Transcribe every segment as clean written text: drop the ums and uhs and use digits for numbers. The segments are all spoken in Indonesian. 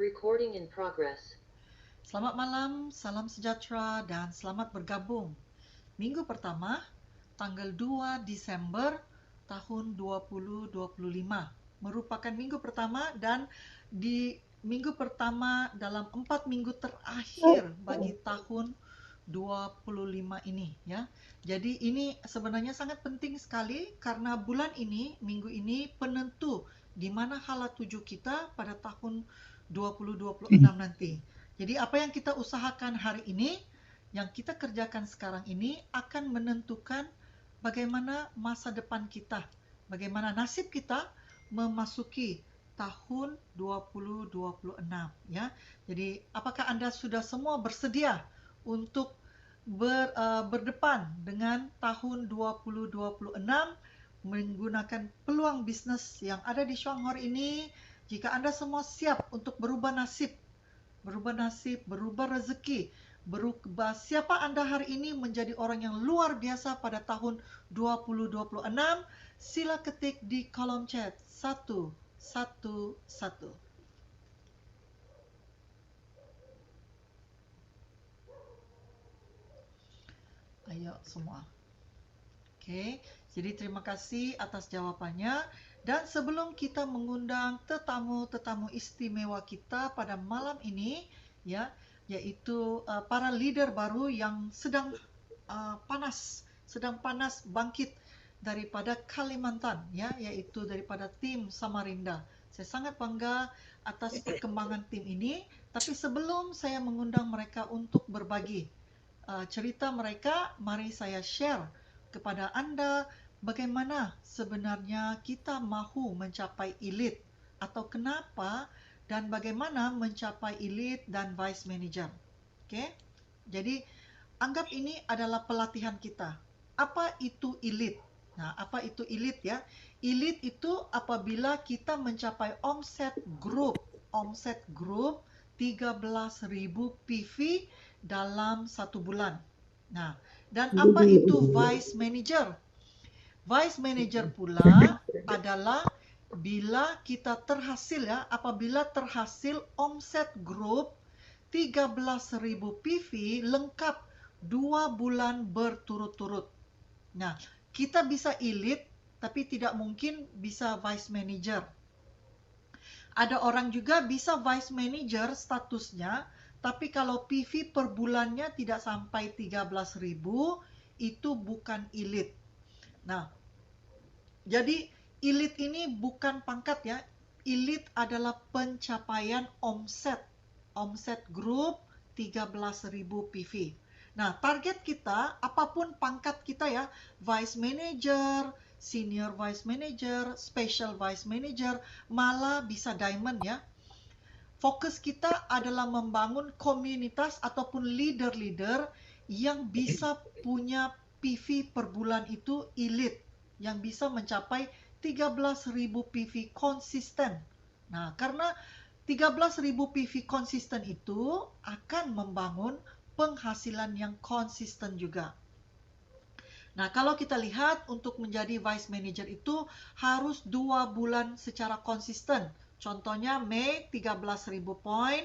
Recording in progress. Selamat malam, salam sejahtera dan selamat bergabung. Minggu pertama, tanggal 2 Desember tahun 2025. Merupakan minggu pertama dan di minggu pertama dalam 4 minggu terakhir bagi tahun 25 ini ya. Jadi ini sebenarnya sangat penting sekali karena bulan ini, minggu ini penentu di mana hala tuju kita pada tahun 2026 nanti. Jadi apa yang kita usahakan hari ini, yang kita kerjakan sekarang ini akan menentukan bagaimana masa depan kita, bagaimana nasib kita memasuki tahun 2026 ya. Jadi apakah Anda sudah semua bersedia untuk berdepan dengan tahun 2026 menggunakan peluang bisnis yang ada di Shanghai ini? Jika Anda semua siap untuk berubah nasib, berubah rezeki, berubah siapa Anda hari ini menjadi orang yang luar biasa pada tahun 2026, sila ketik di kolom chat 111. Ayo semua. Oke, jadi terima kasih atas jawabannya. Dan sebelum kita mengundang tetamu-tetamu istimewa kita pada malam ini, ya, yaitu para leader baru yang sedang panas bangkit daripada Kalimantan, ya, yaitu daripada tim Samarinda. Saya sangat bangga atas perkembangan tim ini. Tapi sebelum saya mengundang mereka untuk berbagi cerita mereka, mari saya share kepada Anda bagaimana sebenarnya kita mahu mencapai elit atau kenapa dan bagaimana mencapai elit dan vice manager. Oke? Jadi anggap ini adalah pelatihan kita. Apa itu elit? Nah, apa itu elit ya? Elit itu apabila kita mencapai omset grup 13.000 PV dalam 1 bulan. Nah, dan apa itu vice manager? Vice manager pula adalah bila kita terhasil ya, apabila terhasil omset grup 13.000 PV lengkap 2 bulan berturut-turut. Nah, kita bisa elit tapi tidak mungkin bisa vice manager. Ada orang juga bisa vice manager statusnya, tapi kalau PV per bulannya tidak sampai 13.000, itu bukan elit. Nah, jadi elit ini bukan pangkat ya. Elit adalah pencapaian omset grup 13.000 PV. Nah, target kita, apapun pangkat kita ya, vice manager, senior vice manager, special vice manager, malah bisa diamond ya. Fokus kita adalah membangun komunitas ataupun leader-leader yang bisa punya PV per bulan itu elit, yang bisa mencapai 13.000 PV konsisten. Nah, karena 13.000 PV konsisten itu akan membangun penghasilan yang konsisten juga. Nah, kalau kita lihat untuk menjadi vice manager itu harus 2 bulan secara konsisten. Contohnya Mei 13.000 poin,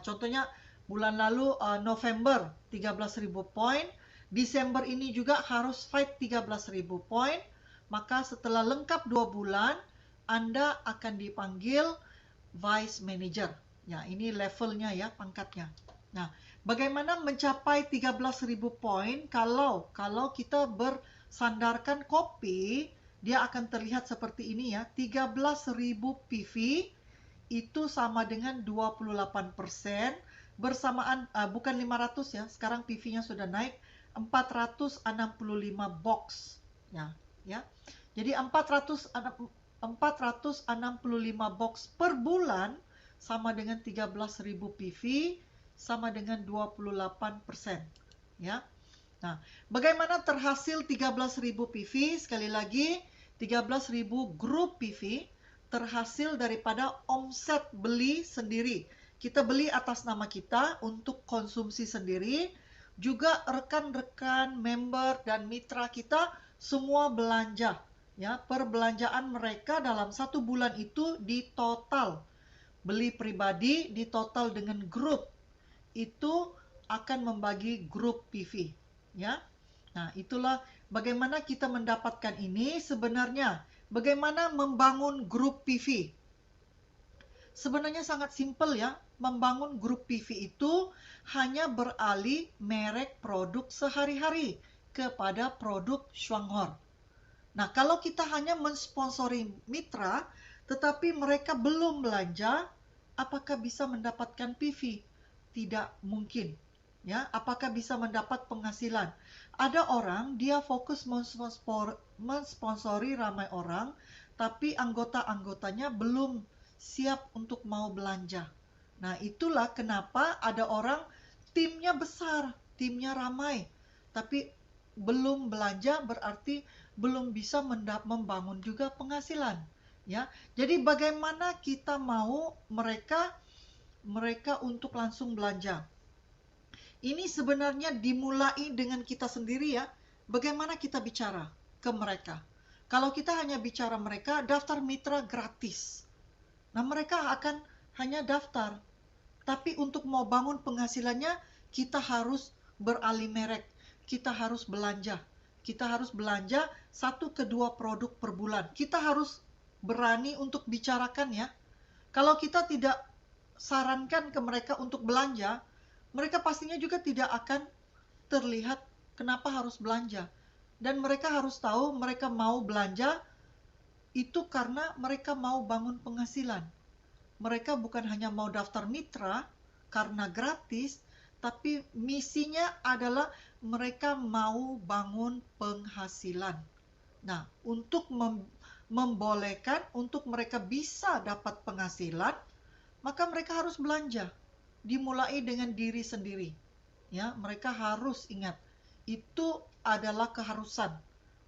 contohnya bulan lalu November 13.000 poin, Desember ini juga harus fight 13.000 poin, maka setelah lengkap 2 bulan, Anda akan dipanggil vice manager. Ya, ini levelnya ya, pangkatnya. Nah, bagaimana mencapai 13.000 poin kalau kita bersandarkan kopi, dia akan terlihat seperti ini ya. 13.000 PV itu sama dengan 28%, bersamaan bukan 500 ya. Sekarang PV-nya sudah naik 465 box ya, ya. Jadi 465 box per bulan sama dengan 13.000 PV sama dengan 28% ya. Nah, bagaimana terhasil 13.000 PV? Sekali lagi, 13.000 grup PV terhasil daripada omset beli sendiri. Kita beli atas nama kita untuk konsumsi sendiri. Juga rekan-rekan, member dan mitra kita semua belanja. Ya, perbelanjaan mereka dalam 1 bulan itu di total Beli pribadi di total dengan grup itu akan membagi grup PV, ya. Nah, itulah bagaimana kita mendapatkan ini sebenarnya. Bagaimana membangun grup PV? Sebenarnya sangat simpel ya. Membangun grup PV itu hanya beralih merek produk sehari-hari kepada produk Shuanghor. Nah, kalau kita hanya mensponsori mitra, tetapi mereka belum belanja, apakah bisa mendapatkan PV? Tidak mungkin. Ya, apakah bisa mendapat penghasilan? Ada orang dia fokus mensponsori ramai orang, tapi anggota-anggotanya belum siap untuk mau belanja. Nah, itulah kenapa ada orang timnya besar, timnya ramai, tapi belum belanja berarti belum bisa membangun juga penghasilan, ya. Jadi bagaimana kita mau mereka untuk langsung belanja? Ini sebenarnya dimulai dengan kita sendiri ya. Bagaimana kita bicara ke mereka? Kalau kita hanya bicara mereka, daftar mitra gratis. Nah, mereka akan hanya daftar. Tapi untuk mau bangun penghasilannya, kita harus beralih merek. Kita harus belanja. Kita harus belanja 1 ke 2 produk per bulan. Kita harus berani untuk bicarakan ya. Kalau kita tidak sarankan ke mereka untuk belanja, mereka pastinya juga tidak akan terlihat kenapa harus belanja. Dan mereka harus tahu mereka mau belanja itu karena mereka mau bangun penghasilan. Mereka bukan hanya mau daftar mitra karena gratis, tapi misinya adalah mereka mau bangun penghasilan. Nah, untuk membolehkan untuk mereka bisa dapat penghasilan, maka mereka harus belanja. Dimulai dengan diri sendiri. Ya, mereka harus ingat, itu adalah keharusan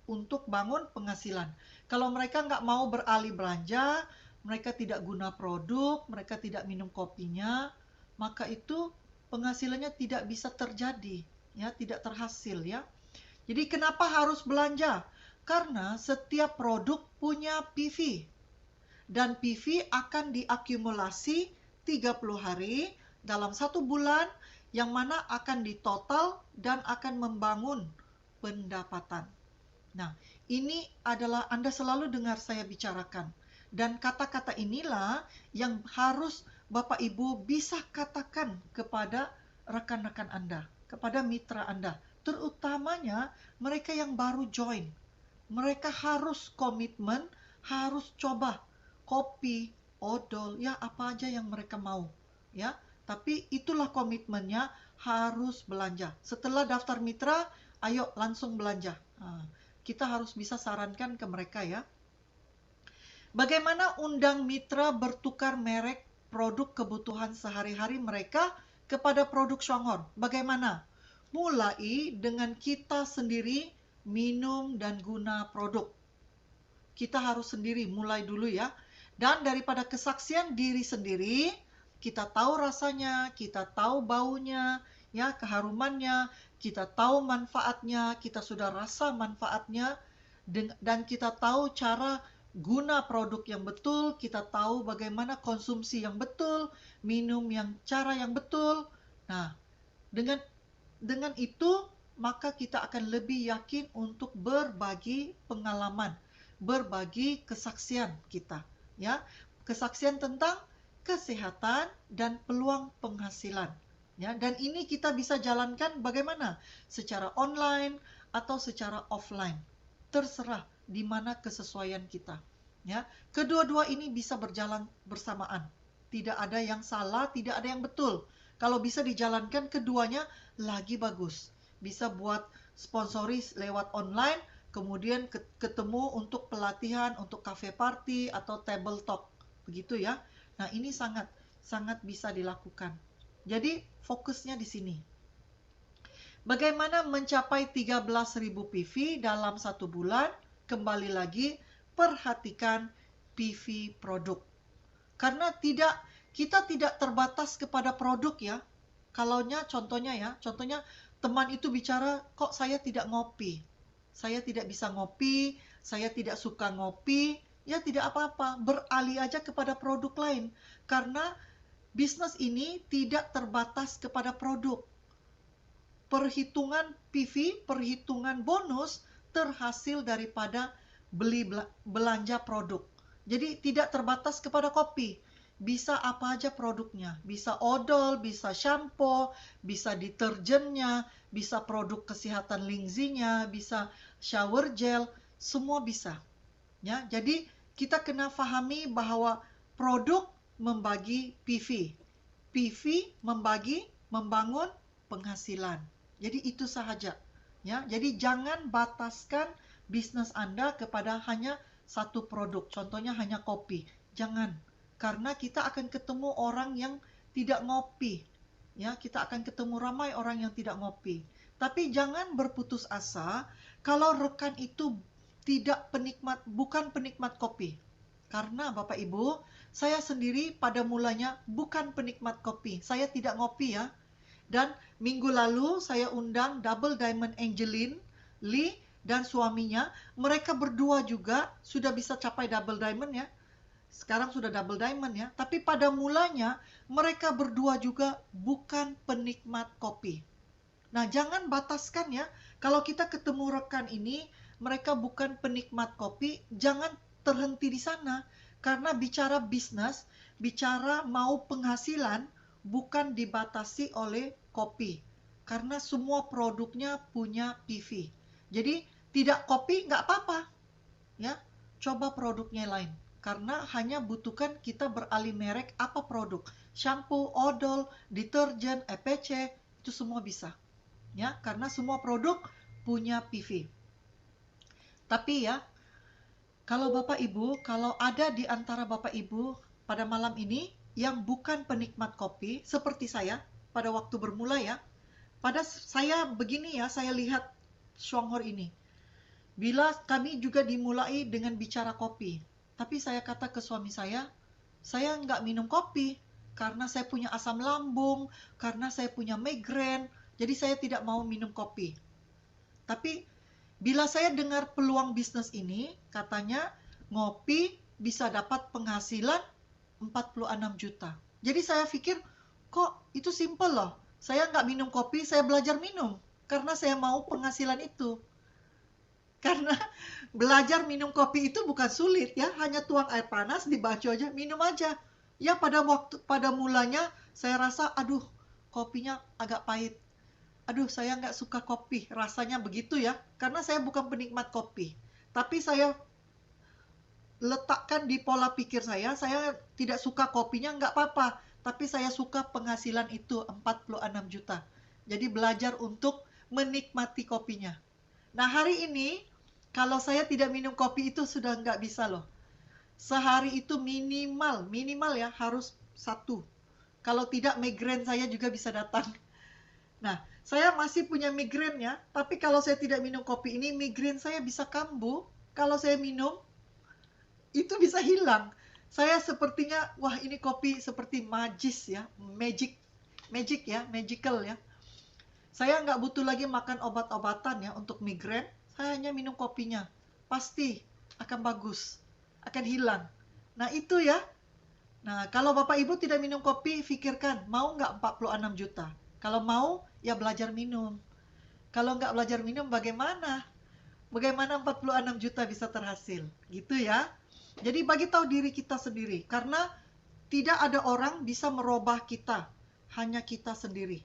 untuk bangun penghasilan. Kalau mereka nggak mau beralih belanja, mereka tidak guna produk, mereka tidak minum kopinya, maka itu penghasilannya tidak bisa terjadi, ya, tidak terhasil ya. Jadi kenapa harus belanja? Karena setiap produk punya PV. Dan PV akan diakumulasi 30 hari dalam 1 bulan, yang mana akan ditotal dan akan membangun pendapatan. Nah, ini adalah Anda selalu dengar saya bicarakan. Dan kata-kata inilah yang harus Bapak Ibu bisa katakan kepada rekan-rekan Anda, kepada mitra Anda. Terutamanya mereka yang baru join. Mereka harus komitmen, harus coba kopi, odol, ya apa aja yang mereka mau. Ya, tapi itulah komitmennya, harus belanja. Setelah daftar mitra, ayo langsung belanja. Nah, kita harus bisa sarankan ke mereka ya. Bagaimana undang mitra bertukar merek produk kebutuhan sehari-hari mereka kepada produk Shuanghor? Bagaimana? Mulai dengan kita sendiri minum dan guna produk. Kita harus sendiri mulai dulu ya. Dan daripada kesaksian diri sendiri, kita tahu rasanya, kita tahu baunya, ya, keharumannya, kita tahu manfaatnya, kita sudah rasa manfaatnya, dan kita tahu cara guna produk yang betul, kita tahu bagaimana konsumsi yang betul, minum cara yang betul. Nah, dengan itu maka kita akan lebih yakin untuk berbagi pengalaman, berbagi kesaksian kita, ya, kesaksian tentang kesehatan dan peluang penghasilan, ya. Dan ini kita bisa jalankan bagaimana? Secara online atau secara offline, terserah di mana kesesuaian kita, ya. Kedua-dua ini bisa berjalan bersamaan, tidak ada yang salah, tidak ada yang betul. Kalau bisa dijalankan keduanya lagi bagus. Bisa buat sponsori lewat online, kemudian ketemu untuk pelatihan, untuk cafe party atau table talk, begitu ya. Nah, ini sangat bisa dilakukan. Jadi fokusnya di sini. Bagaimana mencapai 13.000 PV dalam 1 bulan? Kembali lagi, perhatikan PV produk. Karena kita tidak terbatas kepada produk ya. Contohnya teman itu bicara, kok saya tidak ngopi. Saya tidak bisa ngopi, saya tidak suka ngopi, ya tidak apa-apa, beralih aja kepada produk lain. Karena bisnis ini tidak terbatas kepada produk. Perhitungan PV, perhitungan bonus terhasil daripada belanja produk. Jadi tidak terbatas kepada kopi. Bisa apa aja produknya. Bisa odol, bisa shampoo, bisa deterjennya, bisa produk kesehatan Lingzi-nya, bisa shower gel, semua bisa. Ya, jadi kita kena pahami bahwa produk membagi PV. PV membangun penghasilan. Jadi itu sahaja. Ya, jadi jangan bataskan bisnis Anda kepada hanya satu produk. Contohnya hanya kopi. Jangan. Karena kita akan ketemu orang yang tidak ngopi. Ya, kita akan ketemu ramai orang yang tidak ngopi. Tapi jangan berputus asa kalau rekan itu bukan penikmat kopi. Karena Bapak Ibu, saya sendiri pada mulanya bukan penikmat kopi. Saya tidak ngopi ya. Dan minggu lalu saya undang Double Diamond Angeline Lee dan suaminya. Mereka berdua juga sudah bisa capai Double Diamond ya. Sekarang sudah Double Diamond ya. Tapi pada mulanya mereka berdua juga bukan penikmat kopi. Nah, jangan bataskan ya. Kalau kita ketemu rekan ini, mereka bukan penikmat kopi, jangan terhenti di sana. Karena bicara bisnis, bicara mau penghasilan, bukan dibatasi oleh kopi. Karena semua produknya punya PV. Jadi, tidak kopi nggak apa-apa. Ya, coba produknya lain. Karena hanya butuhkan kita beralih merek apa produk. Shampoo, odol, deterjen, EPC, itu semua bisa. Ya, karena semua produk punya PV. Tapi ya, kalau Bapak Ibu, kalau ada di antara Bapak Ibu pada malam ini yang bukan penikmat kopi, seperti saya pada waktu bermula ya, pada saya begini ya, saya lihat Shuanghor ini. Bila kami juga dimulai dengan bicara kopi, tapi saya kata ke suami saya nggak minum kopi, karena saya punya asam lambung, karena saya punya migrain, jadi saya tidak mau minum kopi. Tapi bila saya dengar peluang bisnis ini, katanya ngopi bisa dapat penghasilan 46 juta. Jadi saya pikir, kok itu simple loh. Saya nggak minum kopi, saya belajar minum. Karena saya mau penghasilan itu. Karena belajar minum kopi itu bukan sulit ya. Hanya tuang air panas, dibaco aja, minum aja. Ya pada mulanya saya rasa, aduh kopinya agak pahit. Aduh, saya nggak suka kopi, rasanya begitu ya. Karena saya bukan penikmat kopi. Tapi saya letakkan di pola pikir saya tidak suka kopinya, nggak apa-apa. Tapi saya suka penghasilan itu, 46 juta. Jadi belajar untuk menikmati kopinya. Nah, hari ini, kalau saya tidak minum kopi itu sudah nggak bisa loh. Sehari itu minimal ya, harus satu. Kalau tidak, migrain saya juga bisa datang. Nah, saya masih punya migrain ya, tapi kalau saya tidak minum kopi ini, migrain saya bisa kambuh. Kalau saya minum, itu bisa hilang. Saya sepertinya, wah ini kopi seperti magis ya, magical ya. Saya nggak butuh lagi makan obat-obatan ya untuk migrain, saya hanya minum kopinya. Pasti akan bagus, akan hilang. Nah itu ya. Nah kalau Bapak Ibu tidak minum kopi, pikirkan, mau nggak 46 juta? Kalau mau, ya belajar minum. Kalau nggak belajar minum, bagaimana? Bagaimana 46 juta bisa terhasil? Gitu ya. Jadi bagi tahu diri kita sendiri. Karena tidak ada orang bisa merubah kita. Hanya kita sendiri.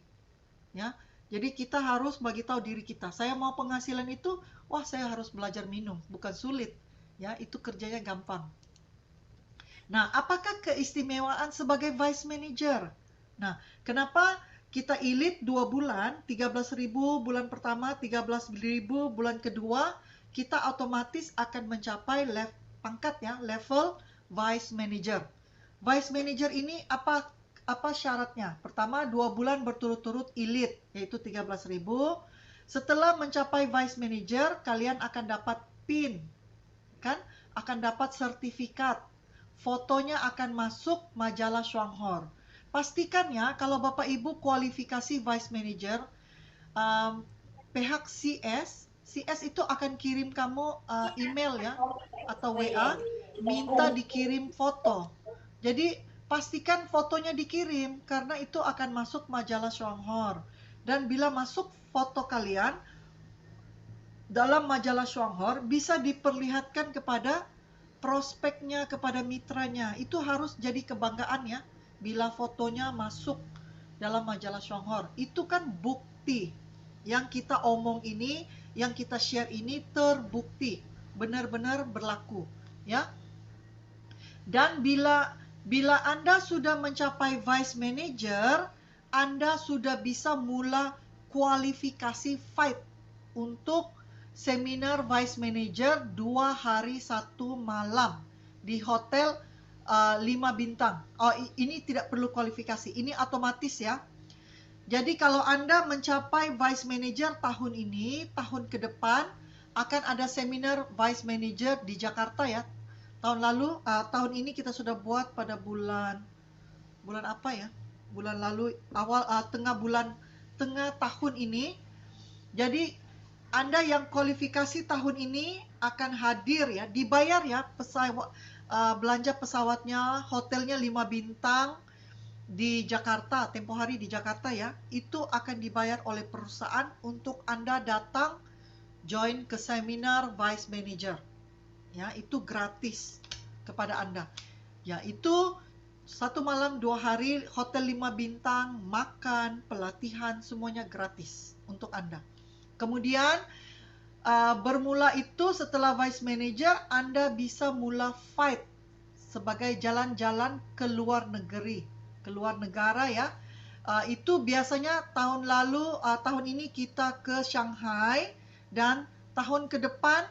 Ya. Jadi kita harus bagi tahu diri kita. Saya mau penghasilan itu, wah saya harus belajar minum. Bukan sulit. Ya, itu kerjanya gampang. Nah, apakah keistimewaan sebagai vice manager? Nah, kenapa kita ilit 2 bulan, 13.000 bulan pertama, 13.000 bulan kedua, kita otomatis akan mencapai pangkat ya, level vice manager. Vice manager ini apa syaratnya? Pertama, 2 bulan berturut-turut ilit, yaitu 13.000. Setelah mencapai vice manager, kalian akan dapat PIN, kan? Akan dapat sertifikat. Fotonya akan masuk majalah Shuanghor. Pastikan ya, kalau Bapak Ibu kualifikasi Vice Manager, pihak CS itu akan kirim kamu email ya, atau WA. minta dikirim foto. Jadi pastikan fotonya dikirim karena itu akan masuk majalah Shanghai. Dan bila masuk foto kalian dalam majalah Shanghai bisa diperlihatkan kepada prospeknya, kepada mitranya. Itu harus jadi kebanggaan ya bila fotonya masuk dalam majalah Shanghai. Itu kan bukti yang kita omong ini, yang kita share ini terbukti, benar-benar berlaku ya. Dan bila Anda sudah mencapai vice manager, Anda sudah bisa mula kualifikasi fight untuk seminar vice manager 2 hari 1 malam di hotel 5 bintang. Oh, ini tidak perlu kualifikasi, ini otomatis ya. Jadi kalau Anda mencapai vice manager tahun ini, tahun ke depan akan ada seminar vice manager di Jakarta ya. Tahun lalu, tahun ini kita sudah buat pada bulan apa ya? Bulan lalu, tengah tahun ini. Jadi Anda yang kualifikasi tahun ini akan hadir ya, dibayar ya belanja pesawatnya, hotelnya 5 bintang di Jakarta, tempoh hari di Jakarta ya. Itu akan dibayar oleh perusahaan untuk Anda datang join ke seminar vice manager. Ya, itu gratis kepada Anda. Ya, itu 1 malam 2 hari, hotel 5 bintang, makan, pelatihan, semuanya gratis untuk Anda. Kemudian bermula itu setelah vice manager, Anda bisa mula fight sebagai jalan-jalan ke luar negeri, ke luar negara ya. Itu biasanya tahun ini kita ke Shanghai, dan tahun ke depan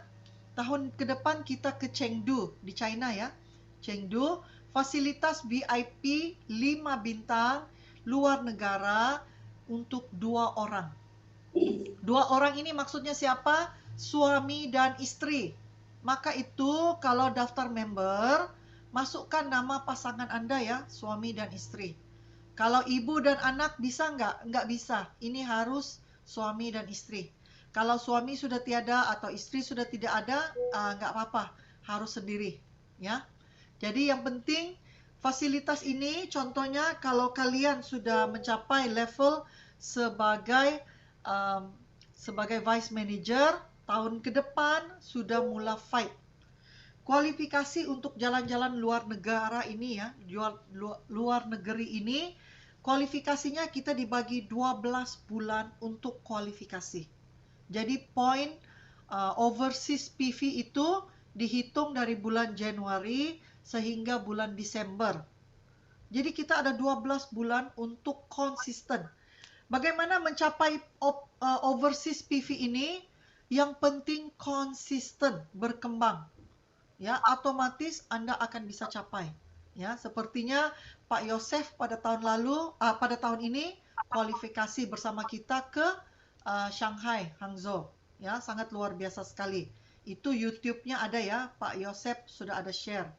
kita ke Chengdu di China ya. Chengdu, fasilitas VIP 5 bintang luar negara untuk 2 orang. 2 orang ini maksudnya siapa? Suami dan istri. Maka itu kalau daftar member, masukkan nama pasangan Anda ya, suami dan istri. Kalau ibu dan anak bisa nggak? Nggak bisa. Ini harus suami dan istri. Kalau suami sudah tiada atau istri sudah tidak ada, nggak apa-apa, harus sendiri ya. Jadi yang penting fasilitas ini, contohnya kalau kalian sudah mencapai level sebagai vice manager, tahun ke depan sudah mula fight. Kualifikasi untuk jalan-jalan luar negara ini ya, luar negeri ini, kualifikasinya kita dibagi 12 bulan untuk kualifikasi. Jadi poin overseas PV itu dihitung dari bulan Januari sehingga bulan Desember. Jadi kita ada 12 bulan untuk konsisten. Bagaimana mencapai overseas PV ini? Yang penting konsisten, berkembang. Ya, otomatis Anda akan bisa capai. Ya, sepertinya Pak Yosef pada tahun ini kualifikasi bersama kita ke Shanghai, Hangzhou. Ya, sangat luar biasa sekali. Itu YouTube-nya ada ya, Pak Yosef sudah ada share.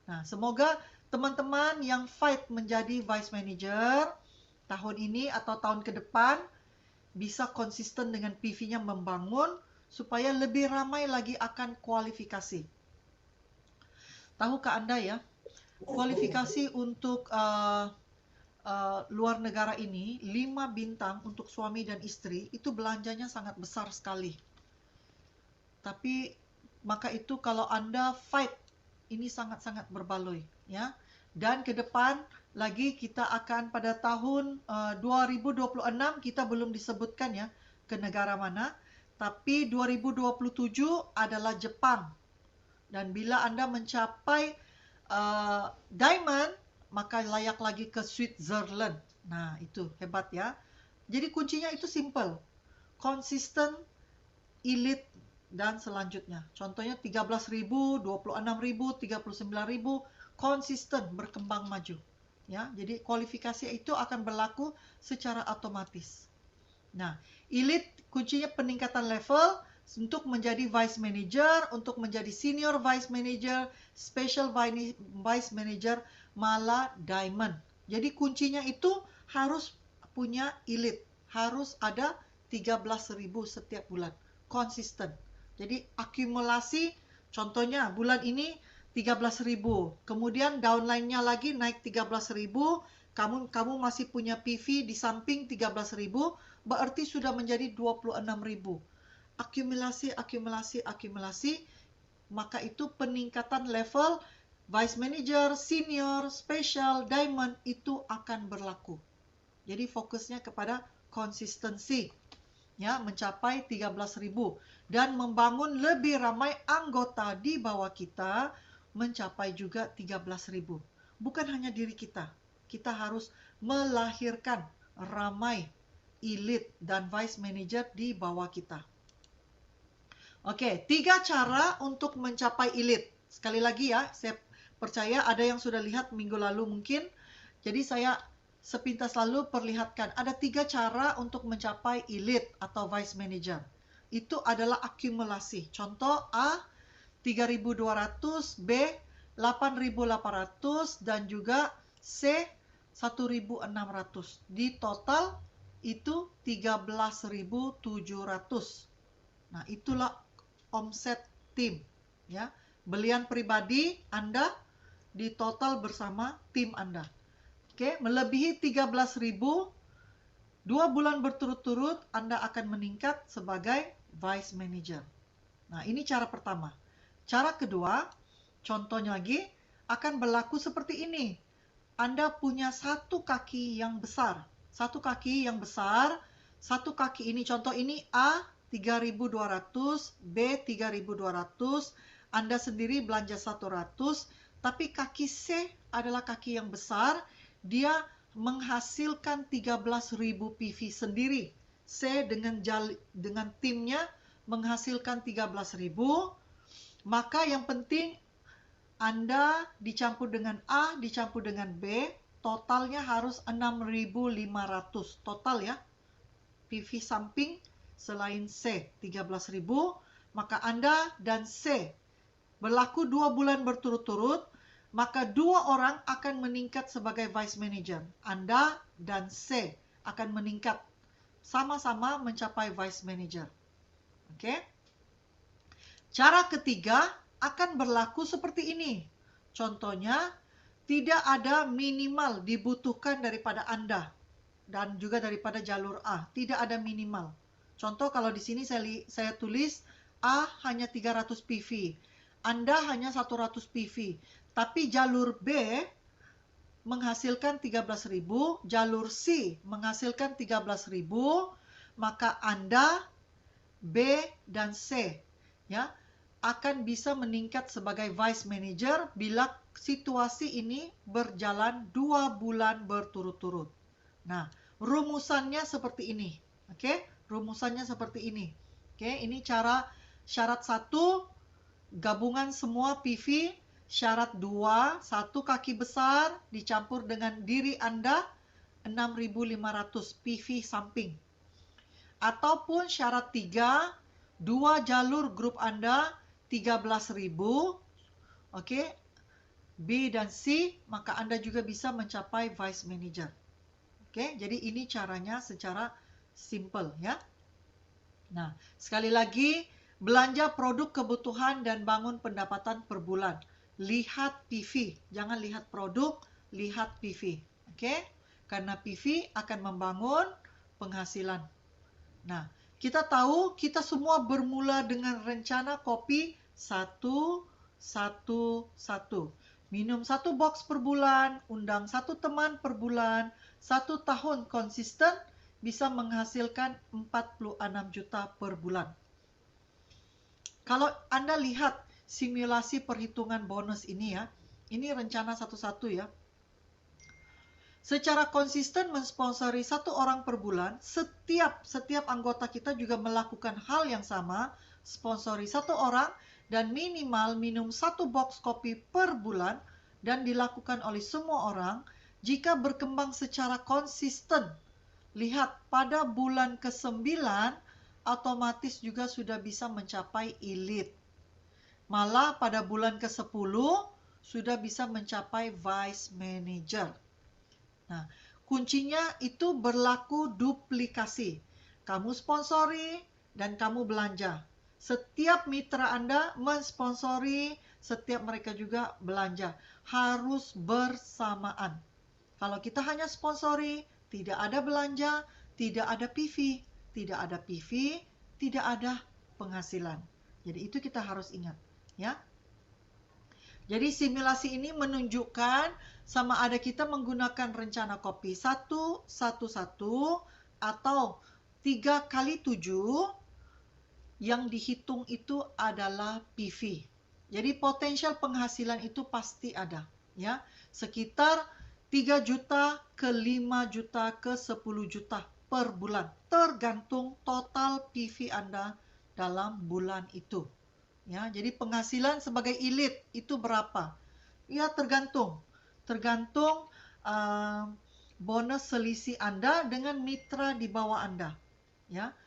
Nah, semoga teman-teman yang fight menjadi vice manager tahun ini atau tahun ke depan bisa konsisten dengan PV-nya membangun supaya lebih ramai lagi akan kualifikasi. Tahukah Anda ya, kualifikasi untuk luar negara ini 5 bintang untuk suami dan istri itu belanjanya sangat besar sekali. Tapi maka itu kalau Anda fight, ini sangat-sangat berbaloi ya. Dan ke depan lagi kita akan pada tahun 2026, kita belum disebutkan ya ke negara mana, tapi 2027 adalah Jepang. Dan bila Anda mencapai diamond, maka layak lagi ke Switzerland. Nah, itu hebat ya. Jadi kuncinya itu simple. Konsisten, elite, dan selanjutnya. Contohnya 13.000, 26.000, 39.000, konsisten berkembang maju. Ya, jadi kualifikasi itu akan berlaku secara otomatis. Nah, elite kuncinya peningkatan level untuk menjadi vice manager, untuk menjadi senior vice manager, special vice manager, malah diamond. Jadi kuncinya itu harus punya elite, harus ada 13.000 setiap bulan, konsisten. Jadi akumulasi, contohnya bulan ini 13.000. Kemudian downline-nya lagi naik 13.000. Kamu masih punya PV di samping 13.000, berarti sudah menjadi 26.000. Akumulasi, maka itu peningkatan level Vice Manager, Senior, Special, Diamond itu akan berlaku. Jadi fokusnya kepada konsistensi, ya, mencapai 13.000 dan membangun lebih ramai anggota di bawah kita mencapai juga 13.000. Bukan hanya diri kita. Kita harus melahirkan ramai elite dan vice manager di bawah kita. Oke, 3 cara untuk mencapai elite. Sekali lagi ya, saya percaya ada yang sudah lihat minggu lalu mungkin. Jadi saya sepintas lalu perlihatkan. Ada 3 cara untuk mencapai elite atau vice manager. Itu adalah akumulasi. Contoh A, 3.200, B, 8.800, dan juga C, 1.600. Di total itu 13.700. Nah, itulah omset tim, ya. Belian pribadi Anda di total bersama tim Anda. Oke, melebihi 13.000, 2 bulan berturut-turut Anda akan meningkat sebagai vice manager. Nah, ini cara pertama. Cara kedua, contohnya lagi, akan berlaku seperti ini. Anda punya satu kaki yang besar. Satu kaki yang besar, satu kaki ini, contoh ini A, 3.200, B, 3.200, Anda sendiri belanja 100, tapi kaki C adalah kaki yang besar, dia menghasilkan 13.000 PV sendiri. C dengan timnya menghasilkan 13.000, maka yang penting Anda dicampur dengan A, dicampur dengan B, totalnya harus 6.500 total ya. PV samping selain C 13.000, maka Anda dan C berlaku 2 bulan berturut-turut, maka 2 orang akan meningkat sebagai vice manager. Anda dan C akan meningkat sama-sama mencapai vice manager. Oke? Cara ketiga akan berlaku seperti ini. Contohnya, tidak ada minimal dibutuhkan daripada Anda dan juga daripada jalur A. Tidak ada minimal. Contoh kalau di sini saya tulis A hanya 300 PV, Anda hanya 100 PV. Tapi jalur B menghasilkan 13.000, jalur C menghasilkan 13.000, maka Anda, B, dan C ya akan bisa meningkat sebagai vice manager bila situasi ini berjalan 2 bulan berturut-turut. Nah, rumusannya seperti ini. Oke, rumusannya seperti ini. Oke, ini syarat 1, gabungan semua PV. Syarat 2, satu kaki besar dicampur dengan diri Anda, 6.500 PV samping. Ataupun syarat 3, 2 jalur grup Anda, 13.000, oke, B dan C, maka Anda juga bisa mencapai vice manager. Oke, jadi ini caranya secara simple ya. Nah, sekali lagi, belanja produk kebutuhan dan bangun pendapatan per bulan. Lihat PV, jangan lihat produk, lihat PV. Oke, karena PV akan membangun penghasilan. Nah, kita tahu kita semua bermula dengan rencana kopi 1, 1, 1. Minum 1 box per bulan, undang 1 teman per bulan, 1 tahun konsisten bisa menghasilkan 46 juta per bulan. Kalau Anda lihat simulasi perhitungan bonus ini ya, ini rencana satu-satu ya. Secara konsisten mensponsori 1 orang per bulan, setiap anggota kita juga melakukan hal yang sama, sponsori 1 orang dan minimal minum 1 box kopi per bulan dan dilakukan oleh semua orang. Jika berkembang secara konsisten, lihat pada bulan ke-9 otomatis juga sudah bisa mencapai elite. Malah pada bulan ke-10 sudah bisa mencapai vice manager. Nah, kuncinya itu berlaku duplikasi. Kamu sponsori dan kamu belanja. Setiap mitra Anda mensponsori setiap mereka juga belanja. Harus bersamaan. Kalau kita hanya sponsori, tidak ada belanja, tidak ada PV. Tidak ada PV, tidak ada penghasilan. Jadi itu kita harus ingat, ya. Jadi simulasi ini menunjukkan sama ada kita menggunakan rencana kopi 1-1-1 atau 3x7, yang dihitung itu adalah PV. Jadi potensial penghasilan itu pasti ada, ya. Sekitar 3 juta ke 5 juta ke 10 juta per bulan, tergantung total PV Anda dalam bulan itu. Ya, jadi penghasilan sebagai elit itu berapa? Ya, tergantung bonus selisih Anda dengan mitra di bawah Anda. Ya,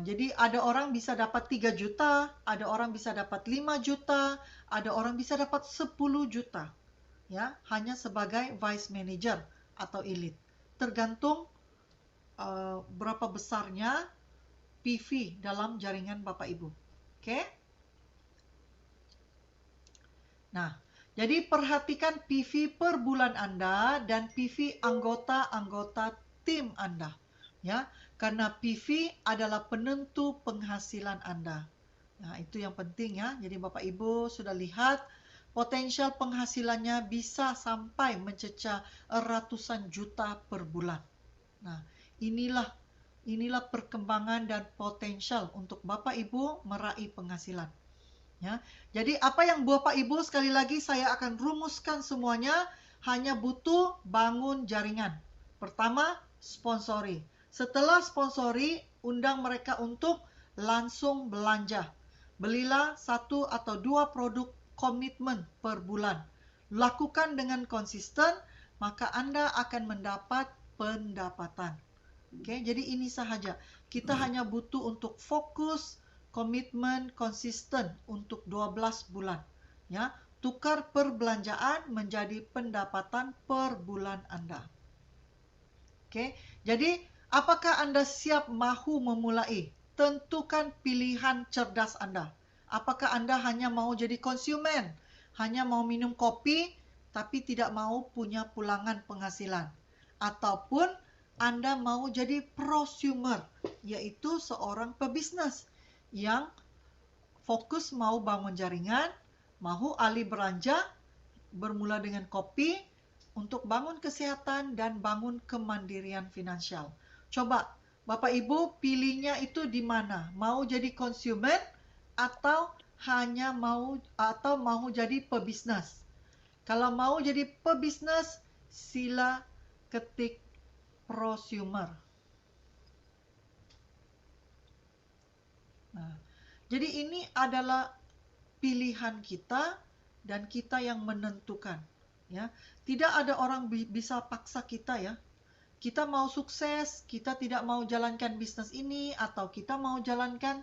jadi ada orang bisa dapat 3 juta, ada orang bisa dapat 5 juta, ada orang bisa dapat 10 juta. Ya, hanya sebagai vice manager atau elit. Tergantung berapa besarnya PV dalam jaringan Bapak Ibu. Oke? Nah, jadi perhatikan PV per bulan Anda dan PV anggota-anggota tim Anda. Ya, karena PV adalah penentu penghasilan Anda. Nah, itu yang penting ya. Jadi Bapak Ibu sudah lihat potensial penghasilannya bisa sampai mencecah ratusan juta per bulan. Nah, inilah perkembangan dan potensial untuk Bapak Ibu meraih penghasilan. Ya, jadi apa yang Bapak Ibu, sekali lagi saya akan rumuskan semuanya, hanya butuh bangun jaringan. Pertama, sponsori. Setelah sponsori, undang mereka untuk langsung belanja. Belilah 1 atau 2 produk komitmen per bulan. Lakukan dengan konsisten, maka Anda akan mendapat pendapatan. Oke, jadi ini sahaja. Kita hanya butuh untuk fokus, komitmen konsisten untuk 12 bulan. Ya, tukar perbelanjaan menjadi pendapatan per bulan Anda. Oke, jadi apakah Anda siap mahu memulai? Tentukan pilihan cerdas Anda. Apakah Anda hanya mau jadi konsumen, hanya mau minum kopi, tapi tidak mau punya pulangan penghasilan? Ataupun Anda mau jadi prosumer, yaitu seorang pebisnis yang fokus mau bangun jaringan, mau alih belanja, bermula dengan kopi, untuk bangun kesehatan dan bangun kemandirian finansial. Coba, Bapak Ibu pilihnya itu di mana? Mau jadi konsumen atau mau jadi pebisnis? Kalau mau jadi pebisnis, sila ketik prosumer. Nah, jadi ini adalah pilihan kita dan kita yang menentukan. Ya, tidak ada orang bisa paksa kita ya. Kita mau sukses, kita tidak mau jalankan bisnis ini, atau kita mau jalankan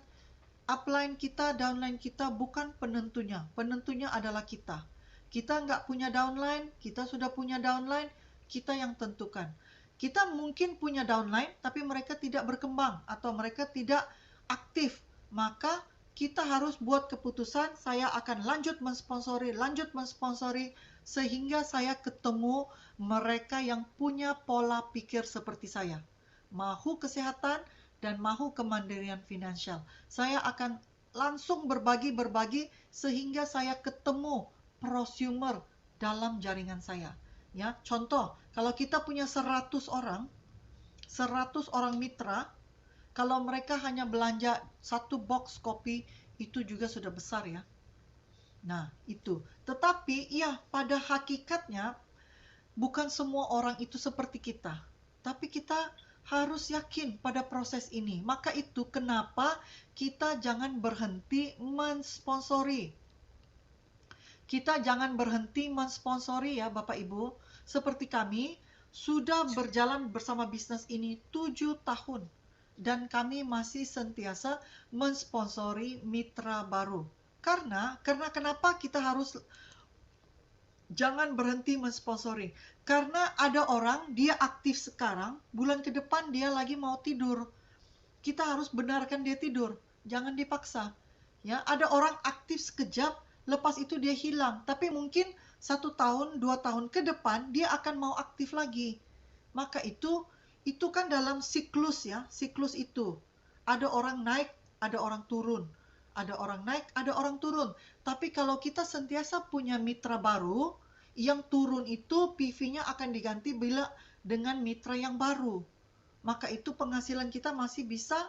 upline kita, downline kita, bukan penentunya. Penentunya adalah kita. Kita nggak punya downline, kita sudah punya downline, kita yang tentukan. Kita mungkin punya downline, tapi mereka tidak berkembang atau mereka tidak aktif. Maka kita harus buat keputusan, saya akan lanjut mensponsori, sehingga saya ketemu mereka yang punya pola pikir seperti saya. Mahu kesehatan dan mahu kemandirian finansial. Saya akan langsung berbagi sehingga saya ketemu prosumer dalam jaringan saya. Ya, contoh, kalau kita punya 100 orang mitra, kalau mereka hanya belanja 1 box kopi, itu juga sudah besar ya. Nah, itu. Tetapi, ya, pada hakikatnya, bukan semua orang itu seperti kita. Tapi kita harus yakin pada proses ini. Maka itu kenapa kita jangan berhenti mensponsori. Kita jangan berhenti mensponsori ya Bapak Ibu. Seperti kami, sudah berjalan bersama bisnis ini 7 tahun. Dan kami masih sentiasa mensponsori mitra baru. Karena kenapa kita harus jangan berhenti mensponsori? Karena ada orang, dia aktif sekarang, bulan ke depan dia lagi mau tidur. Kita harus benarkan dia tidur, jangan dipaksa. Ya, ada orang aktif sekejap, lepas itu dia hilang. Tapi mungkin 1 tahun, 2 tahun ke depan dia akan mau aktif lagi. Maka itu kan dalam siklus ya, siklus itu. Ada orang naik, ada orang turun. Ada orang naik, ada orang turun. Tapi kalau kita sentiasa punya mitra baru, yang turun itu PV-nya akan diganti bila dengan mitra yang baru. Maka itu penghasilan kita masih bisa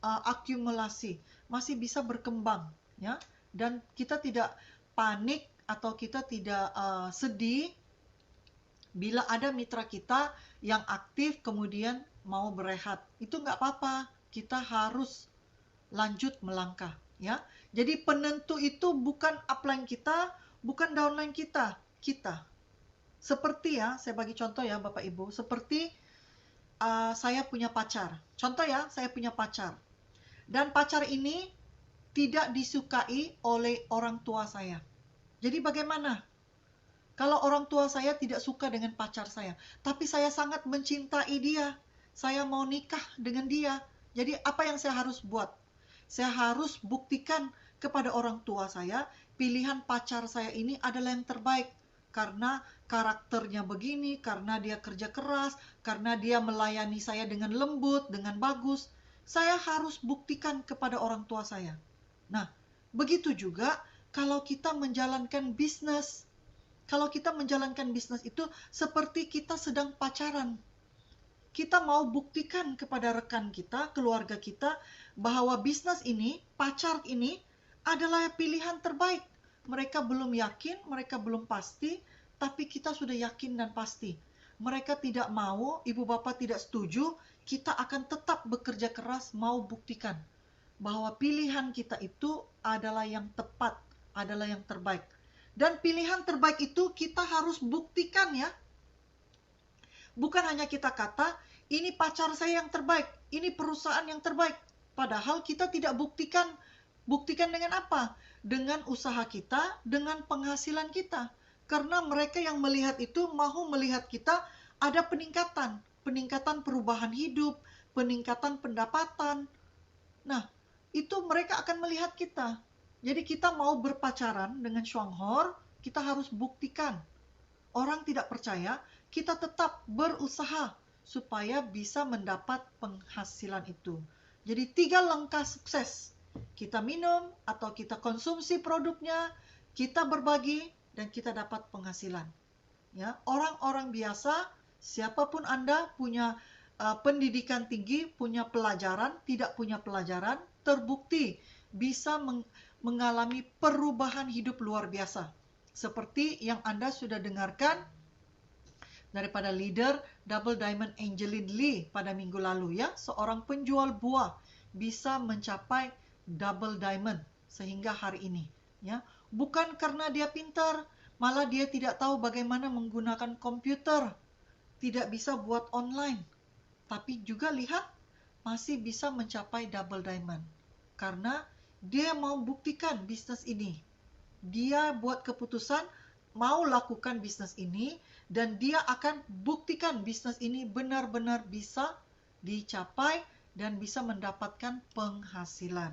akumulasi, masih bisa berkembang, ya. Dan kita tidak panik atau kita tidak sedih bila ada mitra kita yang aktif kemudian mau berehat. Itu nggak apa-apa, kita harus lanjut melangkah, ya. Jadi penentu itu bukan upline kita, bukan downline kita. Seperti ya, saya bagi contoh ya Bapak Ibu, seperti saya punya pacar. Contoh ya, saya punya pacar. Dan pacar ini tidak disukai oleh orang tua saya. Jadi bagaimana? Kalau orang tua saya tidak suka dengan pacar saya, tapi saya sangat mencintai dia. Saya mau nikah dengan dia. Jadi apa yang saya harus buat? Saya harus buktikan kepada orang tua saya, pilihan pacar saya ini adalah yang terbaik. Karena karakternya begini, karena dia kerja keras, karena dia melayani saya dengan lembut, dengan bagus. Saya harus buktikan kepada orang tua saya. Nah, begitu juga kalau kita menjalankan bisnis. Kalau kita menjalankan bisnis itu seperti kita sedang pacaran. Kita mau buktikan kepada rekan kita, keluarga kita, bahwa bisnis ini, pacar ini adalah pilihan terbaik. Mereka belum yakin, mereka belum pasti, tapi kita sudah yakin dan pasti. Mereka tidak mau, ibu bapak tidak setuju, kita akan tetap bekerja keras mau buktikan bahwa pilihan kita itu adalah yang tepat, adalah yang terbaik. Dan pilihan terbaik itu kita harus buktikan ya. Bukan hanya kita kata, ini pacar saya yang terbaik, ini perusahaan yang terbaik. Padahal kita tidak buktikan. Buktikan dengan apa? Dengan usaha kita, dengan penghasilan kita. Karena mereka yang melihat itu mau melihat kita ada peningkatan. Peningkatan perubahan hidup, peningkatan pendapatan. Nah, itu mereka akan melihat kita. Jadi kita mau berpacaran dengan Shuanghor, kita harus buktikan. Orang tidak percaya, kita tetap berusaha supaya bisa mendapat penghasilan itu. Jadi 3 langkah sukses. Kita minum atau kita konsumsi produknya, kita berbagi, dan kita dapat penghasilan. Ya, orang-orang biasa, siapapun Anda punya pendidikan tinggi, punya pelajaran, tidak punya pelajaran, terbukti bisa mengalami perubahan hidup luar biasa. Seperti yang Anda sudah dengarkan daripada leader Double Diamond Angeline Lee pada minggu lalu ya, seorang penjual buah bisa mencapai double diamond sehingga hari ini ya. Bukan karena dia pintar, malah dia tidak tahu bagaimana menggunakan komputer, tidak bisa buat online. Tapi juga lihat masih bisa mencapai double diamond karena dia mau buktikan bisnis ini. Dia buat keputusan mau lakukan bisnis ini dan dia akan buktikan bisnis ini benar-benar bisa dicapai dan bisa mendapatkan penghasilan.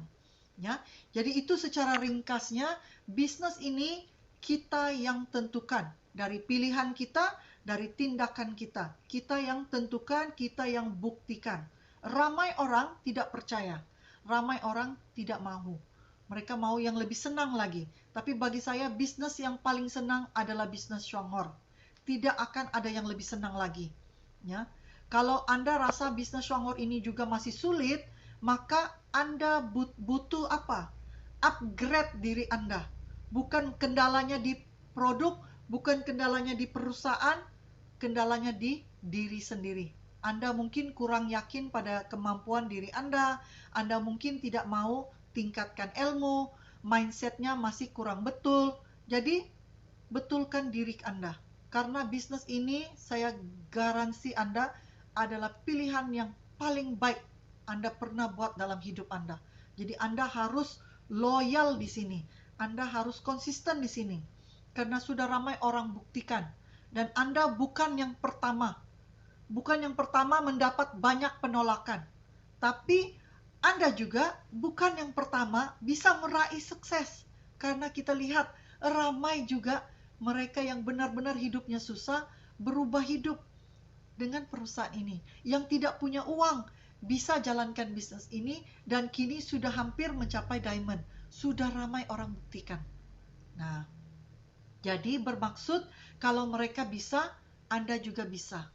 Ya, jadi itu secara ringkasnya bisnis ini kita yang tentukan dari pilihan kita, dari tindakan kita. Kita yang tentukan, kita yang buktikan. Ramai orang tidak percaya, ramai orang tidak mau. Mereka mau yang lebih senang lagi. Tapi bagi saya bisnis yang paling senang adalah bisnis Shuanghor. Tidak akan ada yang lebih senang lagi. Ya, kalau Anda rasa bisnis Shuanghor ini juga masih sulit, maka Anda butuh apa? Upgrade diri Anda. Bukan kendalanya di produk, bukan kendalanya di perusahaan, kendalanya di diri sendiri. Anda mungkin kurang yakin pada kemampuan diri Anda mungkin tidak mau tingkatkan ilmu, mindsetnya masih kurang betul. Jadi, betulkan diri Anda. Karena bisnis ini, saya garansi Anda adalah pilihan yang paling baik Anda pernah buat dalam hidup Anda. Jadi Anda harus loyal di sini. Anda harus konsisten di sini. Karena sudah ramai orang buktikan. Dan Anda bukan yang pertama. Bukan yang pertama mendapat banyak penolakan. Tapi Anda juga bukan yang pertama bisa meraih sukses. Karena kita lihat ramai juga mereka yang benar-benar hidupnya susah berubah hidup dengan perusahaan ini. Yang tidak punya uang bisa jalankan bisnis ini dan kini sudah hampir mencapai diamond. Sudah ramai orang buktikan. Nah, jadi bermaksud kalau mereka bisa, Anda juga bisa.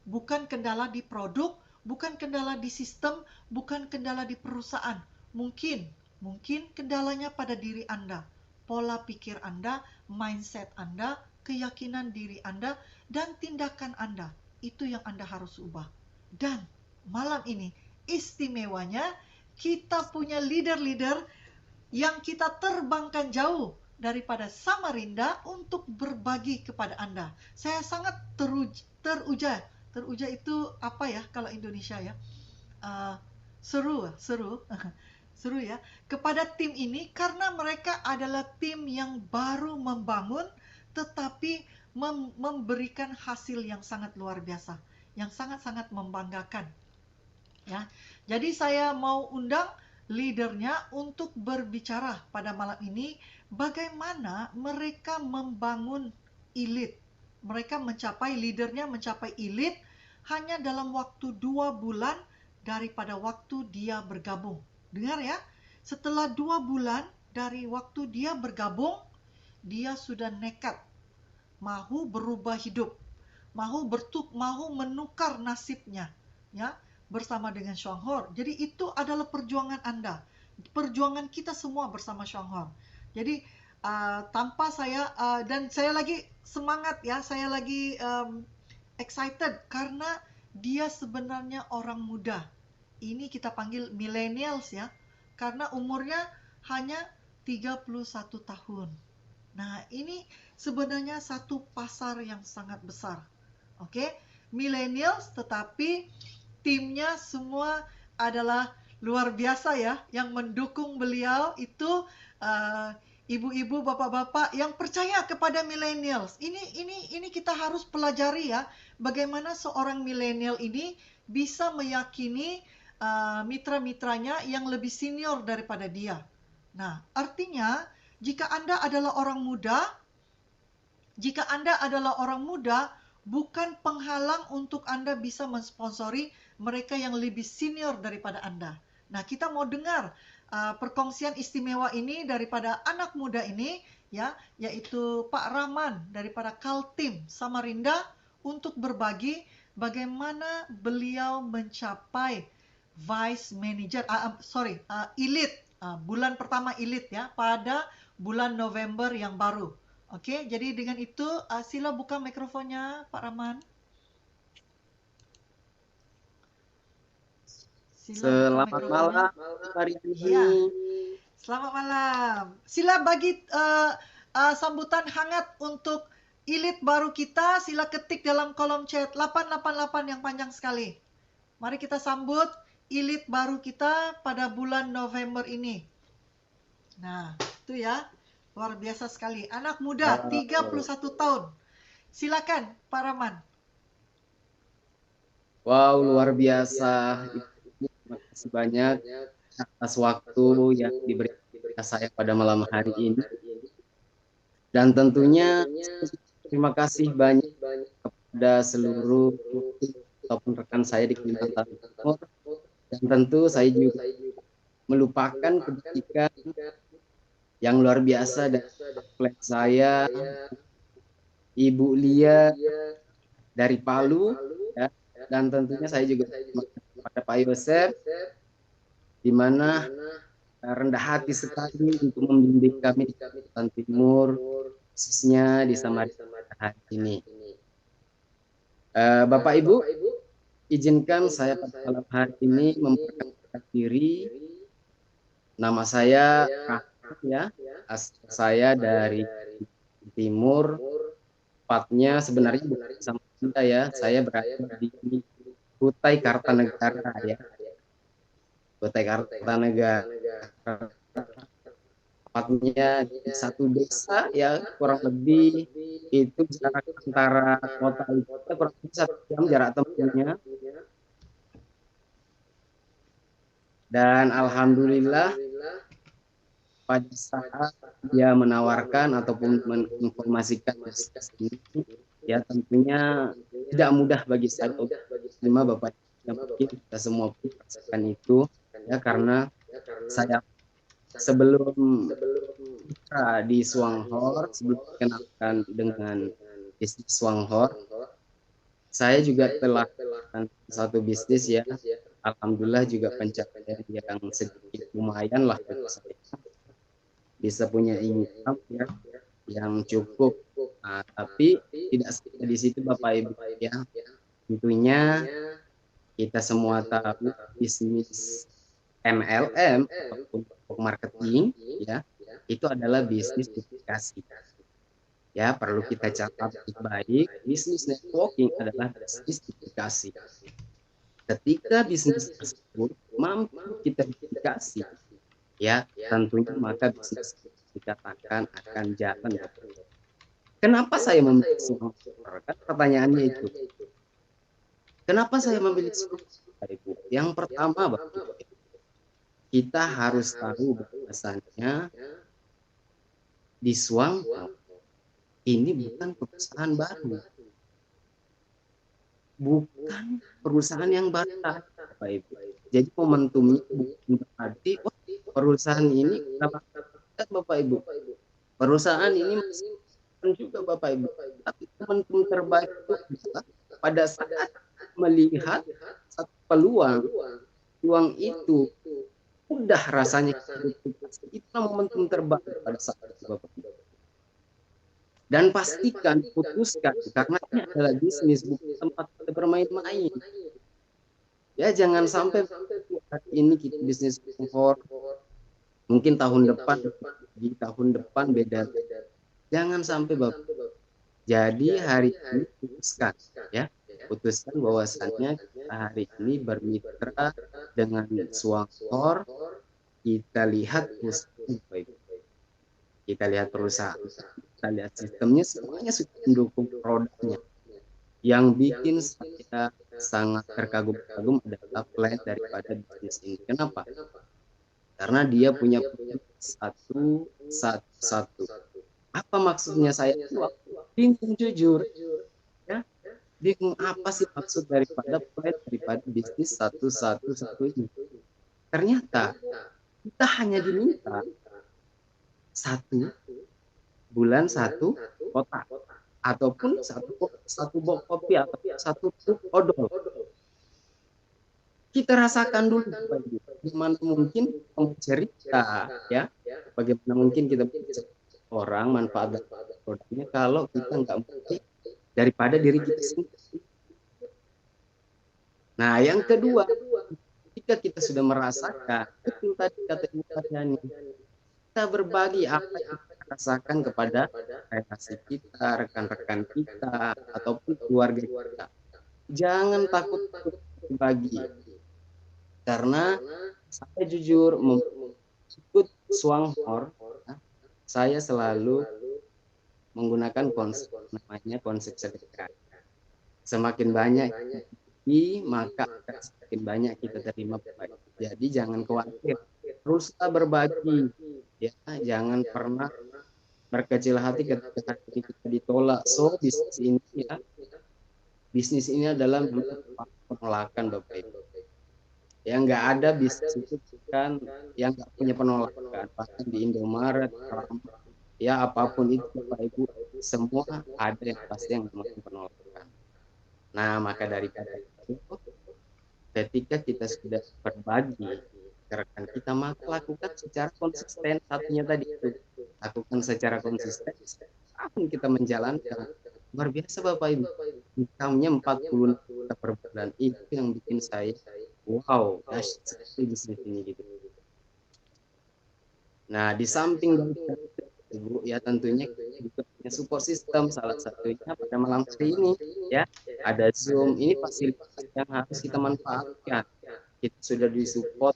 Bukan kendala di produk, bukan kendala di sistem, bukan kendala di perusahaan. Mungkin kendalanya pada diri Anda, pola pikir Anda, mindset Anda, keyakinan diri Anda, dan tindakan Anda. Itu yang Anda harus ubah. Dan malam ini istimewanya kita punya leader-leader yang kita terbangkan jauh daripada Samarinda untuk berbagi kepada Anda. Saya sangat teruja. Teruja itu apa ya kalau Indonesia ya? Seru seru ya, kepada tim ini karena mereka adalah tim yang baru membangun tetapi memberikan hasil yang sangat luar biasa, yang sangat-sangat membanggakan ya. Jadi saya mau undang leadernya untuk berbicara pada malam ini bagaimana mereka membangun elit. Mereka leadernya mencapai elit hanya dalam waktu 2 bulan daripada waktu dia bergabung. Dengar ya, setelah 2 bulan dari waktu dia bergabung, dia sudah nekat, mahu berubah hidup, mahu menukar nasibnya, ya, bersama dengan Shanghor. Jadi itu adalah perjuangan Anda, perjuangan kita semua bersama Shanghor. Jadi tanpa saya dan saya lagi semangat ya, saya lagi excited karena dia sebenarnya orang muda. Ini kita panggil millennials ya, karena umurnya hanya 31 tahun. Nah, ini sebenarnya satu pasar yang sangat besar. Oke, millennials tetapi timnya semua adalah luar biasa ya, yang mendukung beliau itu ibu-ibu, bapak-bapak yang percaya kepada millennials. Ini kita harus pelajari ya, bagaimana seorang millennial ini bisa meyakini mitra-mitranya yang lebih senior daripada dia. Nah, artinya jika Anda adalah orang muda, bukan penghalang untuk Anda bisa mensponsori mereka yang lebih senior daripada Anda. Nah, kita mau dengar perkongsian istimewa ini daripada anak muda ini, ya, yaitu Pak Rahman daripada Kaltim Samarinda untuk berbagi bagaimana beliau mencapai Vice Manager, Elite, bulan pertama Elite ya, pada bulan November yang baru. Oke, jadi dengan itu sila buka mikrofonnya Pak Rahman. Selamat malam, Pak Rizky. Ya, selamat malam. Sila bagi sambutan hangat untuk Elite baru kita. Sila ketik dalam kolom chat 888 yang panjang sekali. Mari kita sambut Elite baru kita pada bulan November ini. Nah, itu ya. Luar biasa sekali. Anak muda, 31 tahun. Silakan, Pak Rahman. Wow, luar biasa. Terima kasih banyak atas waktu yang diberikan saya pada malam hari ini. Dan tentunya terima kasih banyak kepada seluruh ataupun rekan saya di Kalimantan Timur. Dan tentu saya juga melupakan ketika yang luar biasa dari klien saya, Ibu Lia dari Palu, ya. Dan tentunya saya juga pada Pak Yosef, di mana rendah hati sekali untuk membimbing kami di Kalimantan Timur, khususnya di Samarinda hari ini. Bapak Ibu, izinkan saya pada malam hari ini memperkenalkan diri. Nama saya Rahman ya, asal saya dari Timur, tepatnya sebenarnya bukan Samarinda ya, saya berada di Kutai Kartanegara ya. Kutai Kartanegara, tepatnya di satu desa ya, kurang lebih itu jarak antara kota itu kurang lebih 1 jam jarak tempuhnya. Dan alhamdulillah pada saat dia menawarkan ataupun menginformasikan bisnis ini, ya tentunya tidak mudah bagi saya untuk terima Bapak. Yang mungkin kita semua pun merasakan itu, ya karena saya sebelum di Swanghor, sebelum dikenalkan dengan bisnis Swanghor, saya juga telah melakukan satu bisnis ya. Alhamdulillah juga pencapaian yang sedikit lumayan lah bagi saya. Bisa punya income ya yang cukup. Nah, tapi tidak sampai di situ Bapak Ibu ya. Tentunya kita semua tahu bisnis MLM ataupun marketing ya itu adalah bisnis duplikasi. Ya, perlu kita catat baik, bisnis networking adalah bisnis duplikasi. Ketika bisnis tersebut mampu kita duplikasi, ya tentunya maka bisnis dikatakan akan jalan. Kenapa saya memilih Singapura? Kan pertanyaannya itu. Kenapa saya memilih Singapura, Ibu? Yang pertama, Bapak, kita harus tahu bahwasannya di Singapura ini bukan perusahaan baru. Bukan perusahaan yang baru, Bapak Ibu. Jadi momentumnya bukan berarti perusahaan ini Bapak Ibu. Perusahaan ini masih juga Bapak Ibu. Tapi momentum terbaik itu adalah pada saat melihat satu peluang itu udah rasanya itu momentum terbaik pada saat itu Bapak Ibu. Dan pastikan, putuskan, karena ini adalah bisnis, bukan tempat kita bermain-main. Ya, jangan sampai hari ini kita bisnis impor, mungkin tahun depan, di tahun depan beda. Jangan sampai Bapak. Jadi hari ini putuskan, ya, putuskan bahwasannya kita hari ini bermitra dengan Swanghor, kita lihat perusahaan, kita lihat perusahaan. Kita lihat sistemnya, semuanya sudah mendukung produknya. Yang bikin saya sangat terkagum-kagum adalah plan daripada bisnis ini. Kenapa? Karena dia punya satu. Apa maksudnya saya? Bingung jujur. Ya, bingung apa sih maksud daripada plan daripada bisnis satu ini. Ternyata kita hanya diminta bulan satu kotak ataupun satu box kopi atau satu truk odol. Kita rasakan dulu bagaimana mungkin cerita ya, bagaimana mungkin kita orang manfaat produknya kalau kita nggak mungkin daripada diri kita sendiri. Nah, yang kedua, ketika kita sudah merasakan itu tadi kata Ibu Karyani, kita berbagi apa yang kita rasakan kepada relasi kita, rekan-rekan kita, ataupun keluarga kita. Jangan takut berbagi. Karena saya jujur ikut Swanghor, saya selalu menggunakan konsep namanya konsep sedekah. Semakin banyak maka semakin banyak kita terima. Jadi jangan khawatir, teruslah berbagi. Ya, jangan pernah berkecil hati ketika kita ditolak. So bisnis ini adalah penolakan Bapak Ibu. Ya nggak ada bisnis itu kan yang nggak punya penolakan. Bahkan di Indomaret, ya apapun itu Bapak Ibu, semua ada yang pasti yang namanya penolakan. Nah, maka daripada itu, ketika kita sudah berbagi ke rekan kita, maka lakukan secara konsisten. Satunya tadi itu, lakukan secara konsisten. Apapun kita menjalankan, luar biasa Bapak Ibu. Income-nya 40 juta per bulan. Itu yang bikin saya, wow, dahsyat bisnis ini gitu. Nah, di samping dari Ibu, ya tentunya juga punya support system, salah satunya pada malam hari ini ya ada Zoom. Ini fasilitas yang harus kita manfaatkan. Kita sudah disupport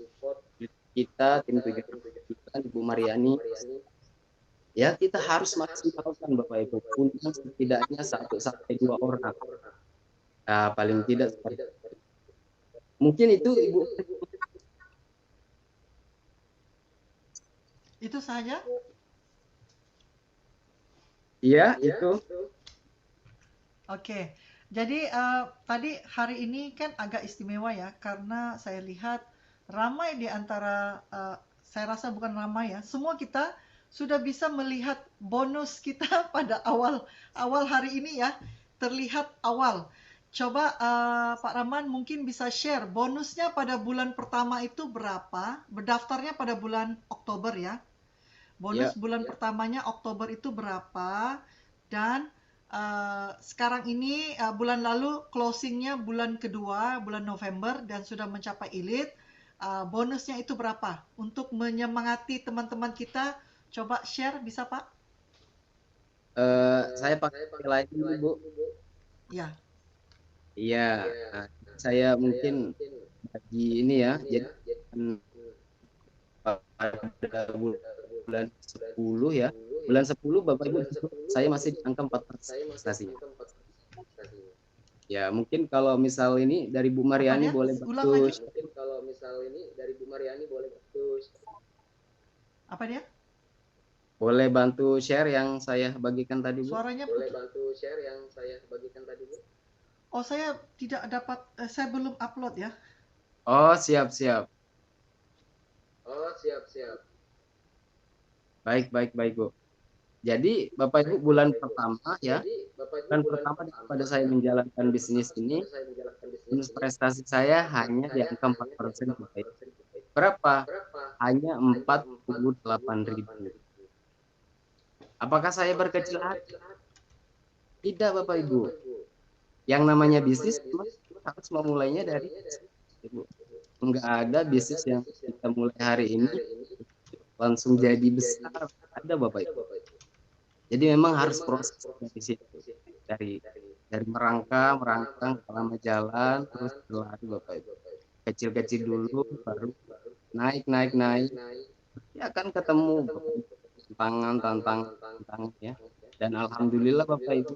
kita tim 7 Ibu Mariani, ya kita harus maksimalkan Bapak Ibu, undang setidaknya 1-2 orang, paling tidak mungkin itu Ibu. Itu saja. Iya, itu. Oke, jadi tadi hari ini kan agak istimewa ya, karena saya lihat ramai di antara, saya rasa bukan ramai ya, semua kita sudah bisa melihat bonus kita pada awal awal hari ini ya, terlihat awal. Coba Pak Rahman mungkin bisa share bonusnya pada bulan pertama itu berapa? Berdaftarnya pada bulan Oktober ya. Bonus Ya, bulan pertamanya Oktober itu berapa? Dan sekarang ini bulan lalu closingnya bulan kedua, bulan November dan sudah mencapai elite. Bonusnya itu berapa? Untuk menyemangati teman-teman kita, coba share bisa Pak? saya pakai lain dulu, Bu. Ya, Iya, nah, saya mungkin bagi ini ya, jadi pada bulan 10 ya, bulan 10 Bapak Ibu saya masih di angka 4% prestasinya. Ya, mungkin kalau misal ini dari Bu apa Mariani dia? boleh Ulang bantu, lagi. Apa dia? boleh bantu share yang saya bagikan tadi, Bu. Suaranya putus. Oh, saya tidak dapat, saya belum upload ya. Oh, siap-siap. Baik, baik, baik, Bu. Jadi, Bapak Ibu, bulan pertama ya, bulan pertama daripada saya menjalankan bisnis ini, bonus prestasi saya hanya di angka 4%, Bapak Ibu. Berapa? Hanya 48.000. Apakah saya berkecil hati? Tidak, Bapak Ibu. Yang namanya bisnis harus memulainya dari Ibu. Enggak ada bisnis yang kita mulai hari ini langsung jadi besar. Ada, Bapak Ibu. Jadi memang harus proses dari situ. Dari merangkang selama jalan terus berlari, Bapak Ibu. Kecil-kecil dulu baru naik naik naik. Ya akan ketemu Bapak Ibu, tantangan ya. Dan alhamdulillah Bapak Ibu,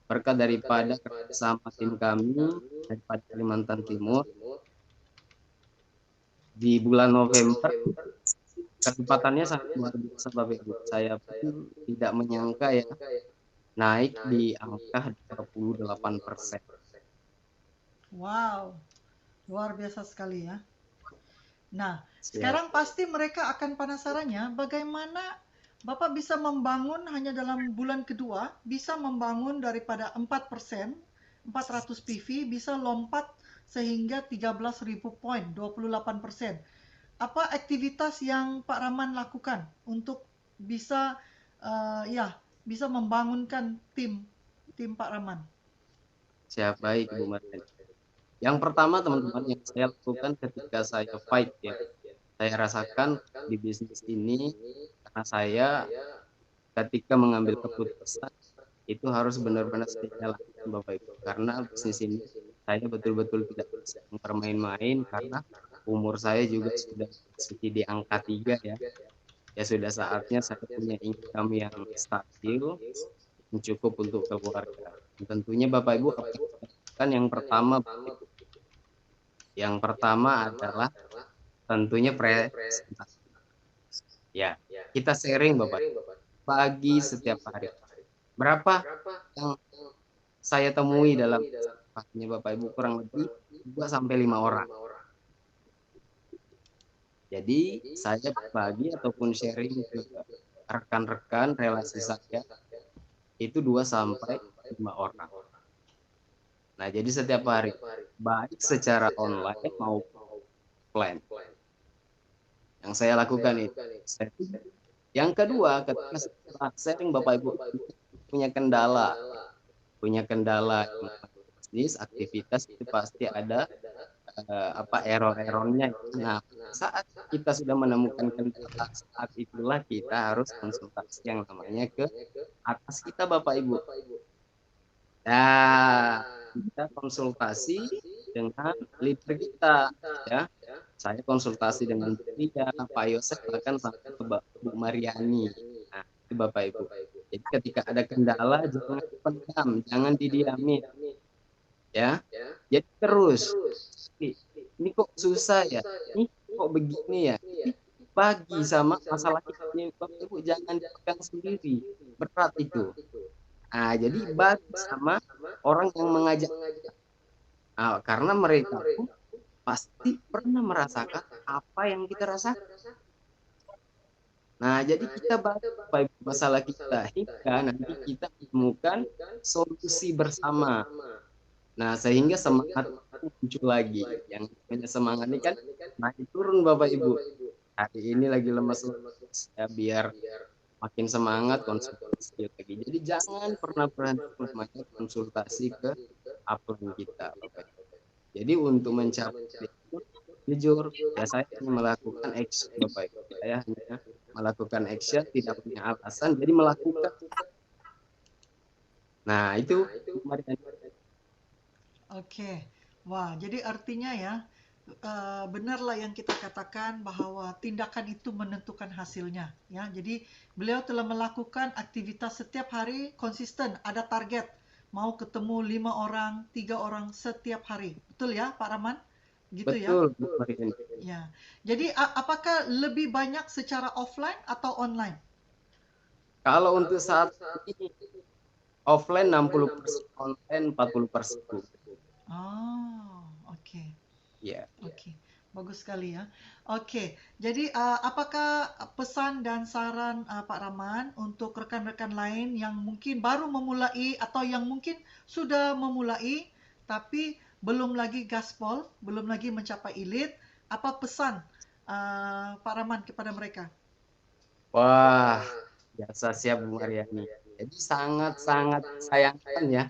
berkat daripada kerjasama tim kami daripada Kalimantan Timur di bulan November, kecepatannya sangat luar biasa Bapak Ibu. Saya pun tidak menyangka ya naik di angka 28%. Wow, luar biasa sekali ya. Nah, Siap. sekarang pasti mereka akan penasarannya bagaimana Bapak bisa membangun hanya dalam bulan kedua, bisa membangun daripada 4%, 400 PV, bisa lompat sehingga 13.000 poin, 28%. Apa aktivitas yang Pak Rahman lakukan untuk bisa ya, bisa membangunkan tim Pak Rahman? Siap, baik Ibu Martin. Yang pertama teman-teman yang saya lakukan ketika saya fight ya, saya rasakan di bisnis ini karena saya ketika mengambil keputusan itu harus benar-benar saya jalankan Bapak Ibu, karena bisnis ini saya betul-betul tidak bisa bermain-main karena umur saya juga sudah di angka 3 ya. Ya sudah saatnya saya punya income yang stabil, yang cukup untuk keluarga. Dan tentunya Bapak Ibu apa yang saya lakukan yang pertama Bapak Ibu, yang pertama adalah tentunya presentasi. Ya, kita sharing Bapak bagi setiap hari. Berapa yang saya temui dalam pastinya Bapak Ibu kurang lebih 2 sampai 5 orang. Jadi saya berbagi ataupun sharing ke rekan-rekan relasi saya itu 2 sampai 5 orang. Nah, jadi setiap hari baik secara online maupun offline. Yang saya lakukan itu. Yang kedua, ketika setelah sharing Bapak Ibu punya kendala bisnis, aktivitas itu pasti ada error-errornya. Nah, saat kita sudah menemukan kendala, saat itulah kita harus konsultasi yang namanya ke atas kita Bapak Ibu. Nah, kita konsultasi dengan leader kita ya. Saya konsultasi dengan dia, Pak Yosef, bahkan sampai ke Bu Mariani. Nah, itu Bapak Ibu. Jadi ketika ada kendala jangan pendam, jangan didiamin ya. Jadi terus ini kok susah ya, ini kok begini ya, bagi sama masalah ini Bapak Ibu, jangan dipegang sendiri, berat itu. Nah, jadi bagi sama orang yang mengajak. Nah, karena mereka pun pasti pernah merasakan apa yang kita rasakan. Nah, jadi kita bahas masalah kita hingga nanti kita menemukan solusi bersama. Nah, sehingga semangat itu muncul lagi. Yang namanya semangat ini kan naik turun Bapak Ibu. Hari ini lagi lemas-lemas ya, biar makin semangat konsultasi lagi. Jadi jangan pernah berhenti namanya konsultasi ke upline kita Bapak Ibu. Jadi untuk mencapai itu, jujur ya saya hanya melakukan action Bapak Ibu. Saya hanya melakukan action, tidak punya alasan, jadi melakukan. Nah, itu Oke. Wah, jadi artinya ya, benarlah yang kita katakan bahwa tindakan itu menentukan hasilnya, ya. Jadi beliau telah melakukan aktivitas setiap hari konsisten, ada target, mau ketemu 5 orang, 3 orang setiap hari. Betul ya, Pak Rahman? Gitu ya? betul Bu Marian. Ya. Jadi apakah lebih banyak secara offline atau online? Kalau untuk saat ini offline 60%, online 40%. Oh, oke. Ya. Oke, bagus sekali ya. Oke, jadi apakah pesan dan saran Pak Rahman untuk rekan-rekan lain yang mungkin baru memulai atau yang mungkin sudah memulai tapi belum lagi gaspol, belum lagi mencapai elite, apa pesan Pak Rahman kepada mereka? Wah, biasa siap Bu Mariani. Jadi sangat-sangat sayangkan ya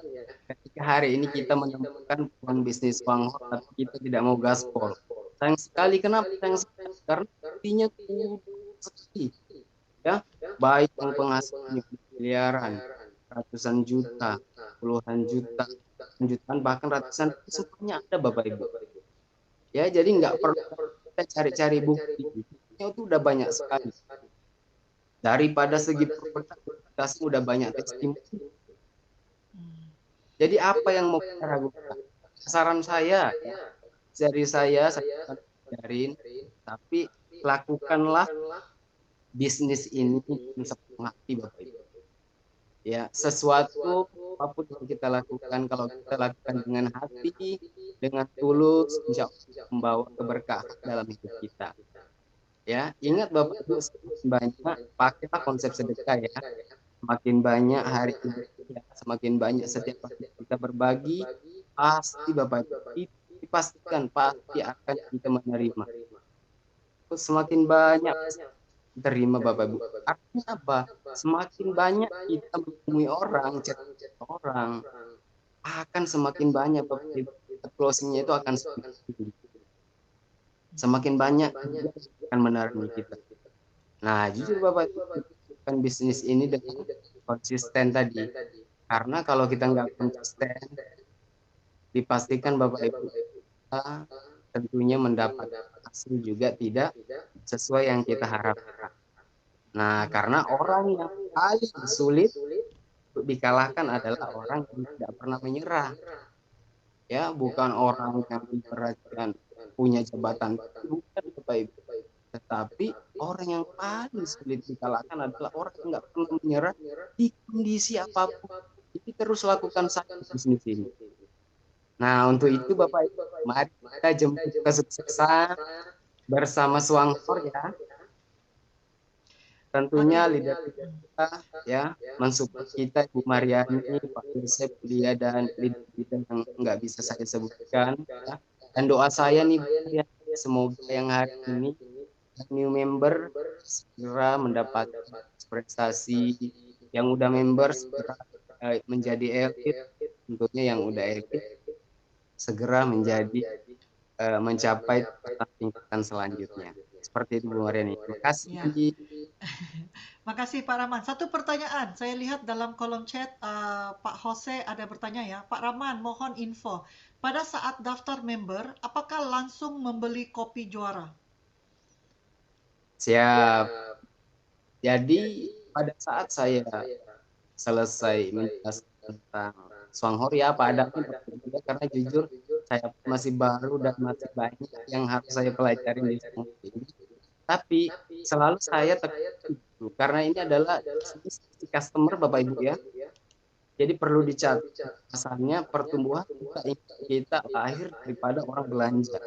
ketika hari ini kita menemukan peluang bisnis uang hot, tapi kita tidak mau gaspol. Sayang sekali, kenapa sayang sekali? Karena buktinya kuat sekali ya, baik yang penghasilannya miliaran, ratusan juta, puluhan juta, jutaan, bahkan ratusan, semuanya ada Bapak Ibu. Ya, jadi nggak perlu kita cari-cari bukti. Buktinya itu udah banyak sekali. Daripada segi probabilitas udah banyak testimoni. Hmm. Jadi apa yang mau kita ragukan? Saran saya, ya, dari saya akan ajarin, tapi lakukanlah bisnis ini dengan sepenuh hati Bapak Ibu. Ya, sesuatu apapun yang kita lakukan, kalau kita lakukan dengan hati, dengan tulus, insya Allah membawa keberkahan dalam hidup kita. Ya, ingat Bapak Ibu, semakin banyak pakailah konsep sedekah ya. Semakin banyak hari ini, ya, semakin banyak setiap hari kita berbagi, pasti Bapak Ibu itu dipastikan pasti akan kita menerima. Semakin banyak terima Bapak Ibu. Artinya apa? Semakin banyak kita menemui orang, cerita orang, akan semakin banyak Bapak Ibu. Closingnya itu akan semakin tinggi. Semakin banyak juga akan menerima kita. Nah, jujur Bapak Ibu, kan bisnis ini dengan konsisten tadi. Karena kalau kita nggak konsisten, dipastikan Bapak Ibu kita tentunya mendapat hasil juga tidak sesuai yang kita harapkan. Nah, karena orang yang paling sulit untuk dikalahkan adalah orang yang tidak pernah menyerah. Ya, bukan orang yang ibaratkan punya jabatan, bukan Bapak Ibu. Tetapi orang yang paling sulit dikalahkan adalah orang yang nggak pernah menyerah di kondisi apapun. Jadi terus lakukan satu bisnis ini. Nah, untuk itu Bapak Ibu, mari kita jemput kesuksesan bersama Swangkor ya. Tentunya leader kita ya, mensupport kita Ibu Mariani, Pak Yosef, dia dan leader yang nggak bisa saya sebutkan. Ya. Dan doa saya nih, ya, semoga yang hari ini new member segera mendapat prestasi, yang udah member segera menjadi elite, tentunya yang udah elite segera menjadi mencapai tingkatan selanjutnya. Seperti itu Bu Mariani. Terima kasih. Ya. Makasih Pak Rahman. Satu pertanyaan, saya lihat dalam kolom chat Pak Jose ada bertanya ya. Pak Rahman, mohon info. Pada saat daftar member, apakah langsung membeli kopi juara? Siap. Jadi pada saat saya selesai menjelaskan tentang Swanghor ya Pak Adamnya juga, karena jujur saya masih baru dan masih banyak yang harus saya pelajari di Swanghor ini. Tapi selalu saya tekan dulu, karena ini adalah si customer Bapak Ibu ya. Jadi perlu dicatat asalnya pertumbuhan kita lahir daripada orang belanja.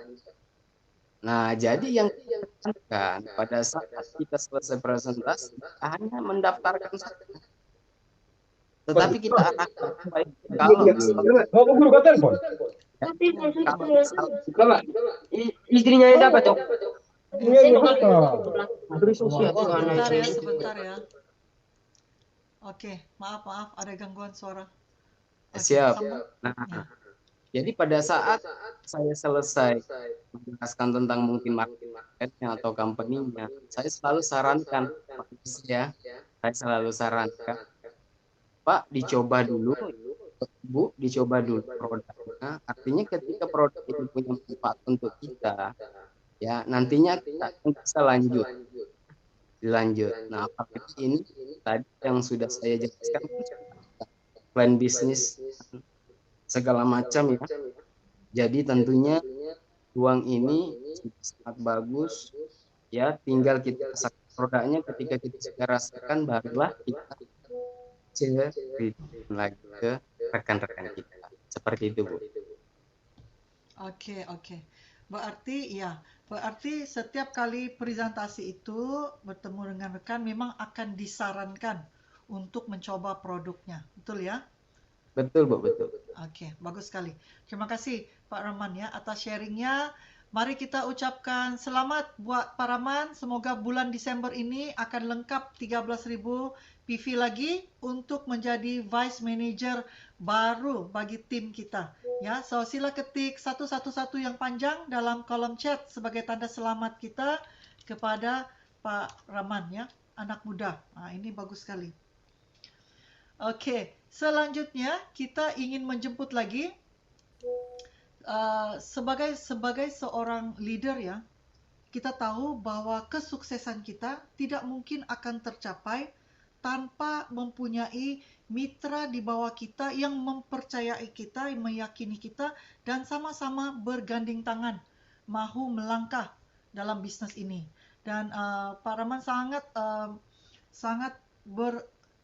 Nah, jadi yang kita tekankan pada saat kita selesai presentasi hanya mendaftarkan saja. Tetapi kita arahkan baik kalau misal Mau guru kau telepon? kalau misal Bapak, istrinya ini dapat tuh. Sebentar ya, sebentar ya. Oke, maaf, ada gangguan suara. Oke, siap. sambung. Nah, Ya. jadi pada saat saya selesai menjelaskan tentang mungkin marketnya atau company-nya, saya selalu sarankan, ya, saya selalu sarankan, Pak, dicoba dulu, Bu, dicoba dulu produknya. Artinya ketika produk ini punya manfaat untuk kita, ya nantinya kita akan bisa dilanjut. Nah, apalagi ini tadi yang sudah saya jelaskan, plan bisnis segala macam ya. Jadi tentunya uang ini sudah sangat bagus, ya tinggal kita rasakan produknya. Ketika kita sudah rasakan, barulah kita cerita lagi ke rekan-rekan kita. Seperti itu, Bu. Oke. Berarti setiap kali presentasi itu bertemu dengan rekan memang akan disarankan untuk mencoba produknya. Betul ya? Betul, Bu, betul. Oke, bagus sekali. Terima kasih Pak Rahman ya atas sharingnya. Mari kita ucapkan selamat buat Pak Rahman. Semoga bulan Desember ini akan lengkap 13.000 PV lagi untuk menjadi Vice Manager baru bagi tim kita. Ya, so sila ketik 111 yang panjang dalam kolom chat sebagai tanda selamat kita kepada Pak Rahman ya, anak muda. Ini bagus sekali. Oke, selanjutnya kita ingin menjemput lagi sebagai seorang leader ya, kita tahu bahwa kesuksesan kita tidak mungkin akan tercapai tanpa mempunyai mitra di bawah kita yang mempercayai kita, meyakini kita, dan sama-sama berganding tangan, mahu melangkah dalam bisnis ini. Dan Pak Rahman sangat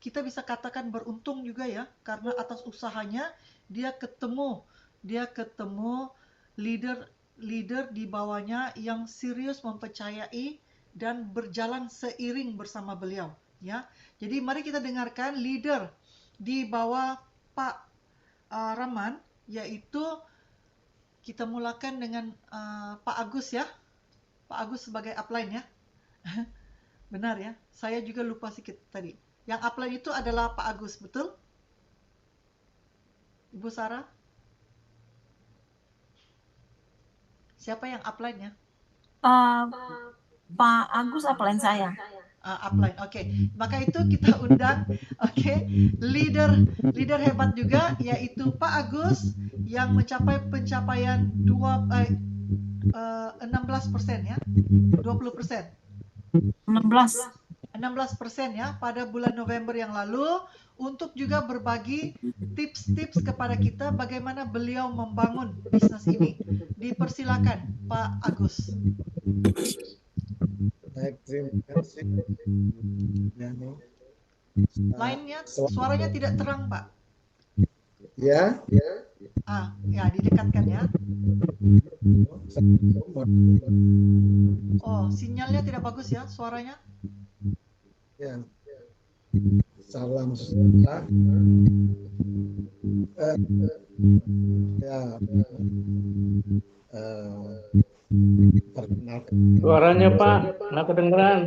kita bisa katakan beruntung juga ya, karena atas usahanya dia ketemu leader di bawahnya yang serius mempercayai dan berjalan seiring bersama beliau ya. Jadi mari kita dengarkan leader di bawah Pak Rahman, yaitu kita mulakan dengan Pak Agus ya. Pak Agus sebagai upline ya. Benar ya, saya juga lupa sedikit tadi. Yang upline itu adalah Pak Agus, betul? Ibu Sarah? Siapa yang upline ya? Pak Agus upline saya. Upline, oke. Maka itu kita undang, oke, leader hebat juga, yaitu Pak Agus yang mencapai pencapaian 16% ya, 20%. 16% ya pada bulan November yang lalu, untuk juga berbagi tips-tips kepada kita bagaimana beliau membangun bisnis ini. Dipersilakan Pak Agus. Baik, terima kasih. Lainnya suaranya tidak terang, Pak. Ya. Ya, didekatkan ya. Oh, sinyalnya tidak bagus ya suaranya. Ya. Salam sejahtera. Perkenalkan. Suaranya Pak, nggak kedengeran.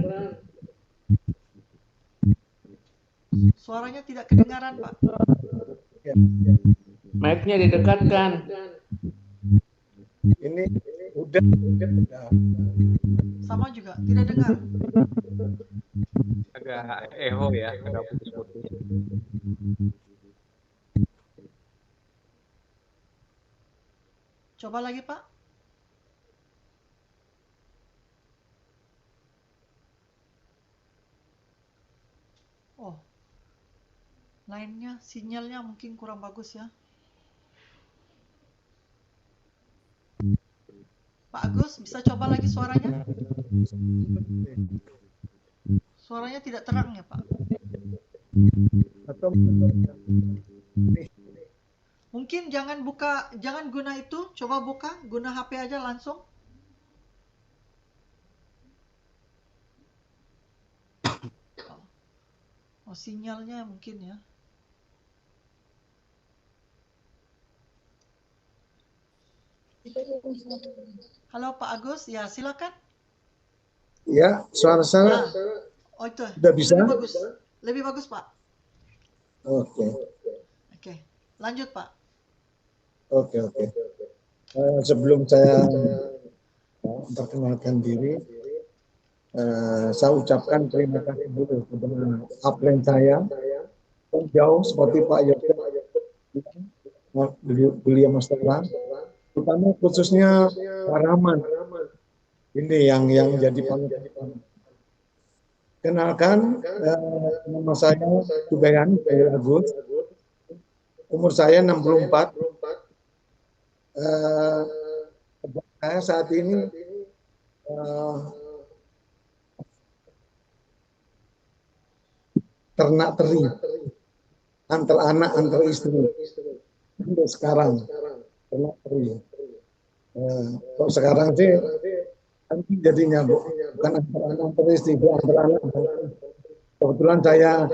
Suaranya tidak kedengaran, Pak. Mic-nya didekatkan. Ini udah. Sama juga, tidak dengar. Agak echo ya, agak putus-putus. Coba lagi, Pak. Oh, lainnya sinyalnya mungkin kurang bagus ya. Pak Agus, bisa coba lagi suaranya? Suaranya tidak terang ya, Pak. Atau Mungkin jangan guna itu, coba guna HP aja langsung. Oh, sinyalnya mungkin ya. Halo Pak Agus, ya silakan. ya, suara saya Oh itu, sudah bisa. lebih bagus Pak. Oke, Oke, lanjut Pak. oke. Sebelum saya memperkenalkan diri, saya ucapkan terima kasih dulu kepada upline saya yang jauh seperti Pak Yosef, beliau Mas Terang, terutama khususnya Pak Rahman. Ini yang jadi panitia. Kenalkan, nama saya Subayani Agus, umur saya 64. Saya saat ini ternak teri, antar anak, antar istri. Sampai sekarang, ternak teri. Kalau sekarang sih, nanti jadinya bukan antar anak, antar istri, antar anak. Kebetulan saya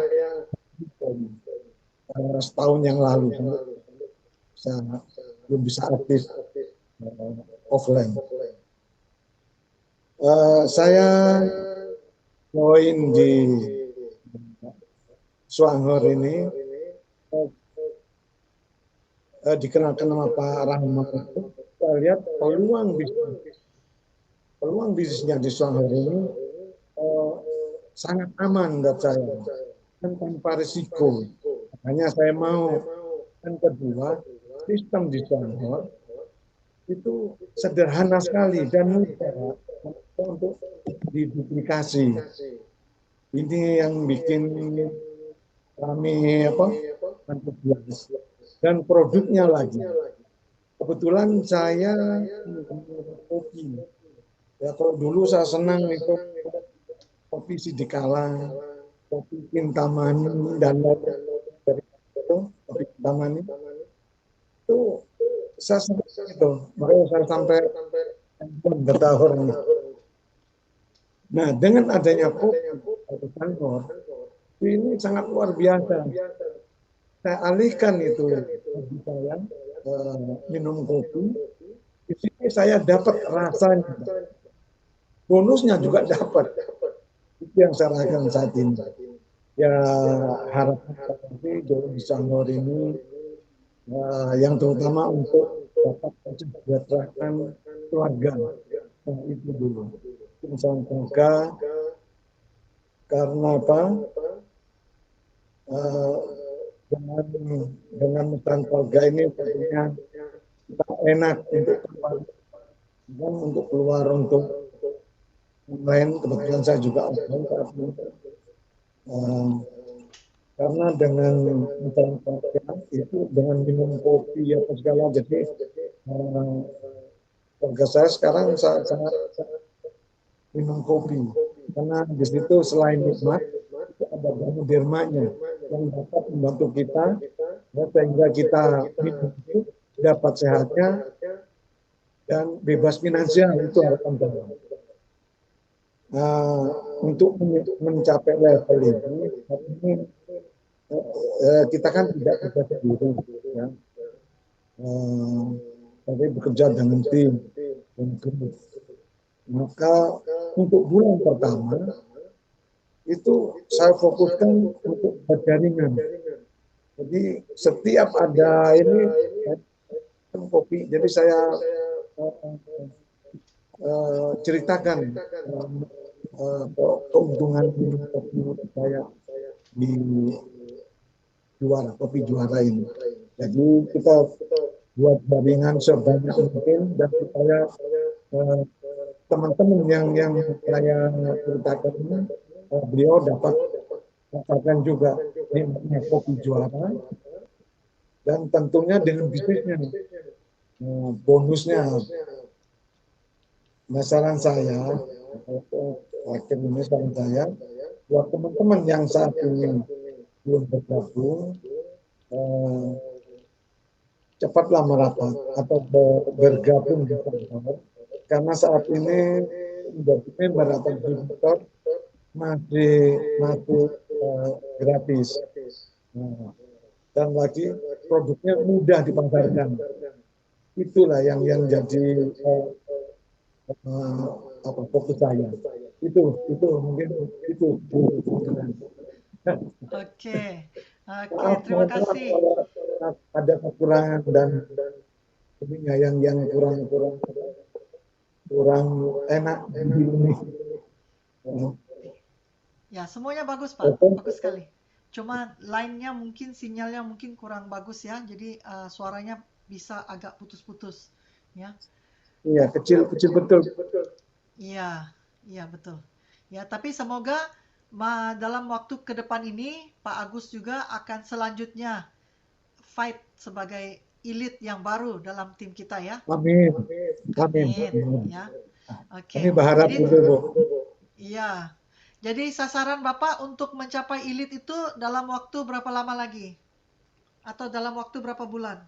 setahun yang lalu belum bisa aktif offline. Saya join di Swanghor ini dikenalkan nama Pak Rahman. Saya lihat peluang bisnisnya di Swanghor ini sangat aman buat saya dan tanpa risiko. Makanya saya mau. Dan kedua, sistem di Swanghor itu sederhana sekali dan mudah untuk diduplikasi. Ini yang bikin kami antusias. Dan produknya lagi. Kebetulan saya kopi. Ya kalau dulu saya senang itu kopi Sidikala, kopi Kintamani dan dari itu kopi Kintamani itu saya senang itu. Makanya saya sampai bertahun. Nah dengan adanya kopi Swanghor ini sangat luar biasa. Saya alihkan itu hobi saya minum kopi. Di sini saya dapat rasanya, bonusnya juga dapat. Itu yang saya rasakan saat ini. Ya harapan saya di Swanghor ini yang terutama untuk dapat mensejahterakan keluarga. Nah, itu dulu. Semoga karena apa? Dengan mitra keluarga ini tentunya kita enak untuk keluar untuk online. Kebetulan saya juga online saat ini. Karena dengan mitra keluarga itu dengan minum kopi apa segala, jadi keluarga saya sekarang sangat minum kopi karena di situ selain nikmat itu ada banyak dermanya yang dapat membantu kita sehingga kita minum itu dapat sehatnya dan bebas finansial. Itu harapan saya. Untuk mencapai level ini kita kan tidak bisa sendiri, ya. Tapi bekerja dengan tim. Maka untuk bulan pertama itu saya fokuskan untuk berjaringan. Jadi setiap ada ini kopi, jadi saya ceritakan keuntungan kopi saya di juara, kopi juara ini. Jadi kita buat jaringan sebanyak mungkin dan supaya teman-teman yang saya ceritakan ini beliau dapat merasakan juga nikmatnya kopi juara dan tentunya dengan bisnisnya bonusnya Nah, saran saya, akhir ini saran saya, buat teman-teman yang saat ini belum bergabung, cepatlah merapat atau bergabung di kantor, karena saat ini menjadi member atau distributor masih gratis. Nah, dan lagi produknya mudah dipasarkan. Itulah yang jadi fokus saya. Itu mungkin itu. Oke, Maaf, terima mohon maaf kasih. kalau ada kekurangan dan ininya yang kurang enak di ini. Ya, semuanya bagus, Pak. Bagus sekali. Cuma line-nya mungkin, sinyalnya mungkin kurang bagus ya. Jadi suaranya bisa agak putus-putus. Ya, Iya, kecil betul. iya, iya betul. Ya, tapi semoga dalam waktu ke depan ini Pak Agus juga akan selanjutnya fight sebagai elit yang baru dalam tim kita ya. Amin. Ya. Oke. Kami berharap Jadi, itu, Bu. iya. Jadi sasaran Bapak untuk mencapai elit itu dalam waktu berapa lama lagi? Atau dalam waktu berapa bulan?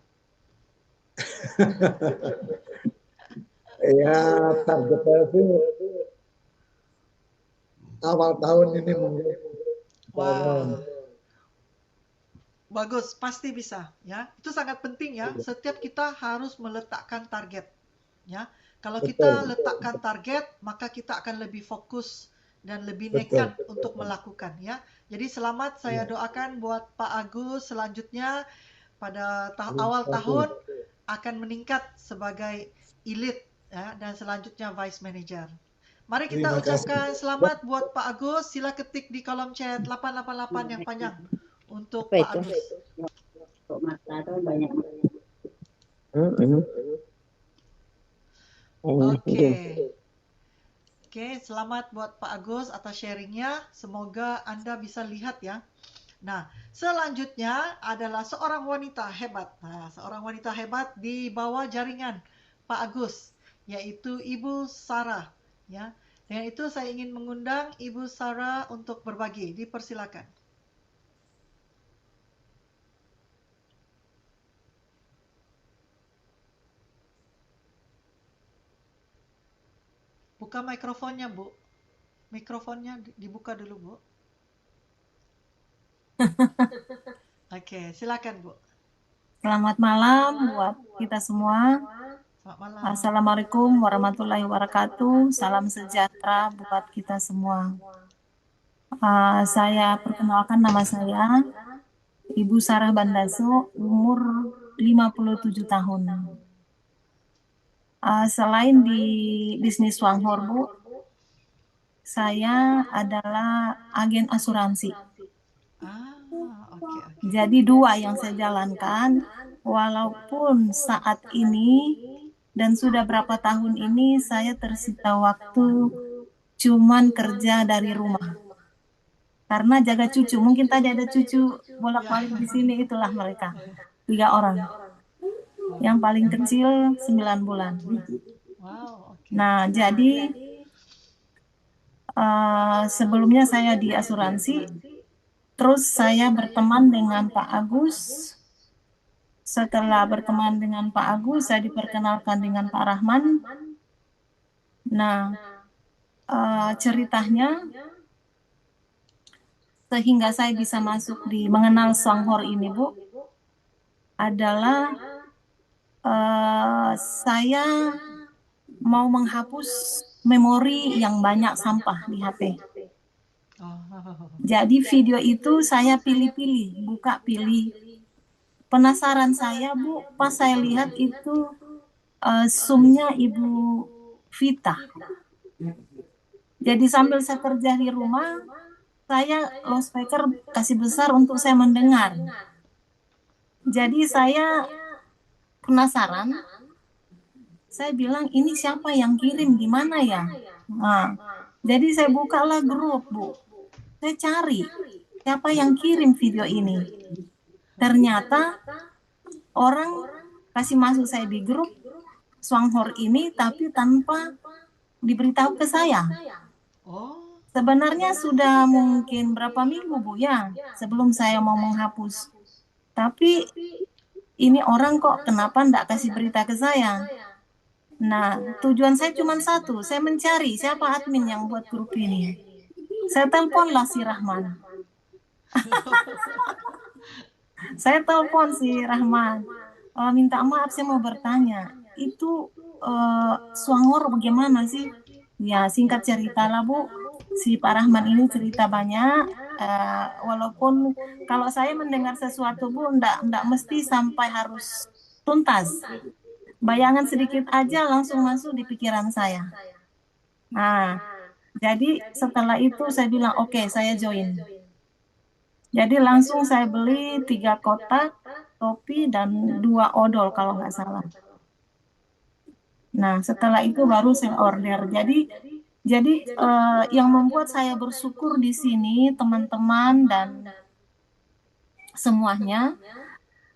Ya, targetnya sih awal tahun ini mungkin. Wah. Bagus, pasti bisa ya. Itu sangat penting ya. Setiap kita harus meletakkan target ya. Kalau kita letakkan target, maka kita akan lebih fokus dan lebih nekat untuk melakukan ya. Jadi selamat saya doakan buat Pak Agus selanjutnya pada awal tahun akan meningkat sebagai elit ya, dan selanjutnya vice manager. Mari kita ucapkan selamat buat Pak Agus. Sila ketik di kolom chat 888 yang panjang untuk Pak Agus. Oke, selamat buat Pak Agus atas sharingnya. Semoga Anda bisa lihat ya. Nah, selanjutnya adalah seorang wanita hebat. Nah, seorang wanita hebat di bawah jaringan Pak Agus, yaitu Ibu Sarah. Ya, dengan itu saya ingin mengundang Ibu Sarah untuk berbagi. Dipersilakan. Buka mikrofonnya, Bu. Mikrofonnya dibuka dulu, Bu. Oke, silakan, Bu. Selamat malam buat kita semua. Selamat malam. Assalamualaikum warahmatullahi wabarakatuh. Salam sejahtera buat kita semua. Saya perkenalkan, nama saya Ibu Sarah Bandaso, umur 57 tahun. Selain di bisnis Wanghor, Bu, saya adalah agen asuransi. Jadi dua yang saya jalankan, walaupun saat ini dan sudah berapa tahun ini saya tersita waktu cuman kerja dari rumah. Karena jaga cucu, mungkin tadi ada cucu bolak-balik di sini, itulah mereka. 3 orang. Yang paling kecil 9 bulan. Nah, jadi sebelumnya saya di asuransi, terus saya berteman dengan Pak Agus. Setelah berteman dengan Pak Agus, saya diperkenalkan dengan Pak Rahman. Nah, ceritanya sehingga saya bisa masuk di mengenal Wanghor ini, Bu, adalah saya mau menghapus memori yang banyak sampah di HP. Jadi video itu saya pilih-pilih, buka pilih. Penasaran saya, Bu, pas saya lihat itu Zoom-nya Ibu Vita. Jadi sambil saya kerja di rumah, saya loudspeaker kasih besar untuk saya mendengar. Jadi saya penasaran, saya bilang ini siapa yang kirim, gimana ya? Nah, jadi saya bukalah grup, Bu. Saya cari siapa yang kirim video ini. Ternyata orang kasih masuk saya di grup Wanghor ini, tapi tanpa diberitahu ke saya. Oh, Sebenarnya sudah mungkin berapa minggu Bu ya sebelum saya mau menghapus. Tapi ini orang kok kenapa enggak kasih berita ke saya? Nah, tujuan saya cuma satu, saya mencari siapa admin yang buat grup ini. Saya teleponlah si Rahman. Saya telepon si Rahman. Minta maaf, saya mau bertanya. Itu Swangor bagaimana sih? Ya, singkat cerita lah Bu. Si Pak Rahman ini cerita banyak. Walaupun kalau saya mendengar sesuatu Bu, enggak mesti sampai harus tuntas. Bayangan sedikit aja langsung masuk di pikiran saya. Nah, jadi setelah itu saya bilang, oke, saya join. Jadi langsung saya beli 3 kotak topi dan 2 odol kalau nggak salah. Nah, setelah itu baru saya order. Jadi yang membuat saya bersyukur di sini teman-teman dan semuanya,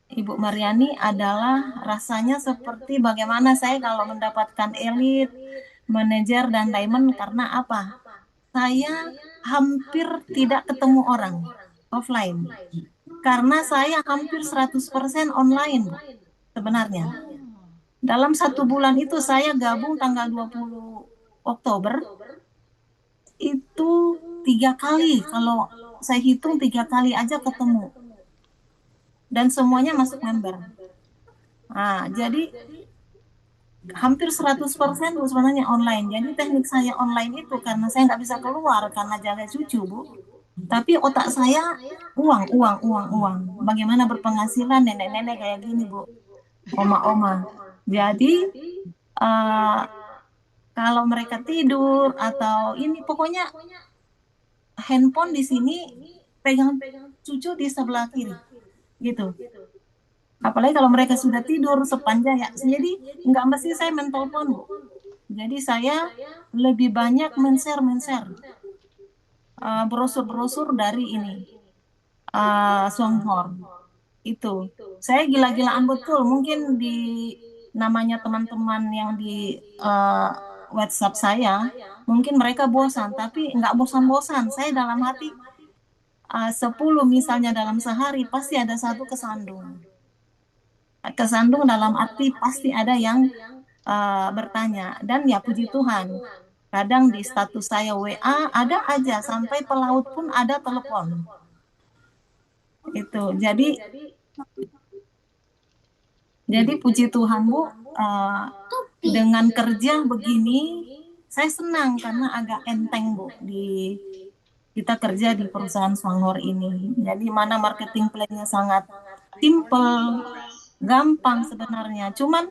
Ibu Mariani, adalah rasanya seperti bagaimana saya kalau mendapatkan elit, manajer dan diamond. Karena apa? Saya hampir tidak ketemu orang offline. Karena saya hampir 100% online Bu, sebenarnya. Dalam 1 bulan itu saya gabung tanggal 20 Oktober. Itu 3 kali, kalau saya hitung 3 kali aja ketemu. Dan semuanya masuk member. Nah, jadi hampir 100% Bu sebenarnya online. Jadi teknik saya online itu karena saya nggak bisa keluar karena jaga cucu Bu. Tapi otak saya uang. Bagaimana berpenghasilan nenek-nenek kayak gini Bu, oma-oma. Jadi kalau mereka tidur atau ini, pokoknya handphone di sini pegang cucu di sebelah kiri, gitu. Apalagi kalau mereka sudah tidur sepanjang ya. Jadi nggak mesti saya menelpon Bu. Jadi saya lebih banyak men-share brosur-brosur dari ini Songhor itu. Saya gila-gilaan betul. Mungkin di namanya teman-teman yang di WhatsApp saya, mungkin mereka bosan, tapi nggak bosan-bosan. Saya dalam hati 10 misalnya dalam sehari pasti ada 1 kesandung. Kesandung dalam arti pasti ada yang bertanya. Dan ya puji Tuhan, kadang di status saya WA ada aja, sampai pelaut pun ada telepon. Itu. Jadi puji Tuhan Bu, dengan kerja begini saya senang karena agak enteng Bu kita kerja di perusahaan Swangor ini. Jadi mana marketing plan-nya sangat simple, gampang sebenarnya. Cuman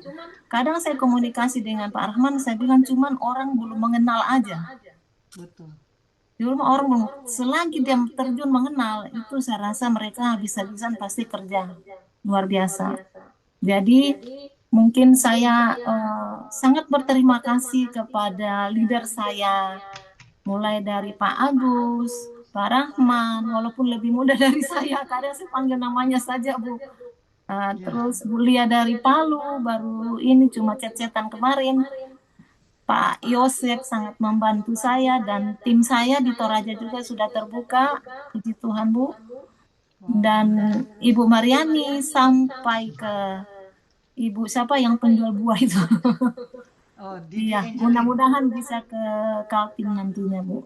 kadang saya komunikasi dengan Pak Rahman, saya bilang cuman orang belum mengenal aja. betul. Dulu orang belum, selagi dia terjun mengenal, itu saya rasa mereka bisa-bisan pasti kerja luar biasa. Jadi mungkin saya sangat berterima kasih kepada leader saya, mulai dari Pak Agus, Pak Rahman, walaupun lebih muda dari saya, kadang saya panggil namanya saja Bu. Terus Bu Lia dari Palu, baru ini cuma chat-chatan kemarin. Pak Yosef sangat membantu saya, dan tim saya di Toraja juga sudah terbuka, puji Tuhan Bu. Dan Ibu Mariani sampai ke Ibu siapa yang penjual buah itu. Oh, Didi Iya, Angeline. mudah-mudahan bisa ke Kaltim nantinya Bu.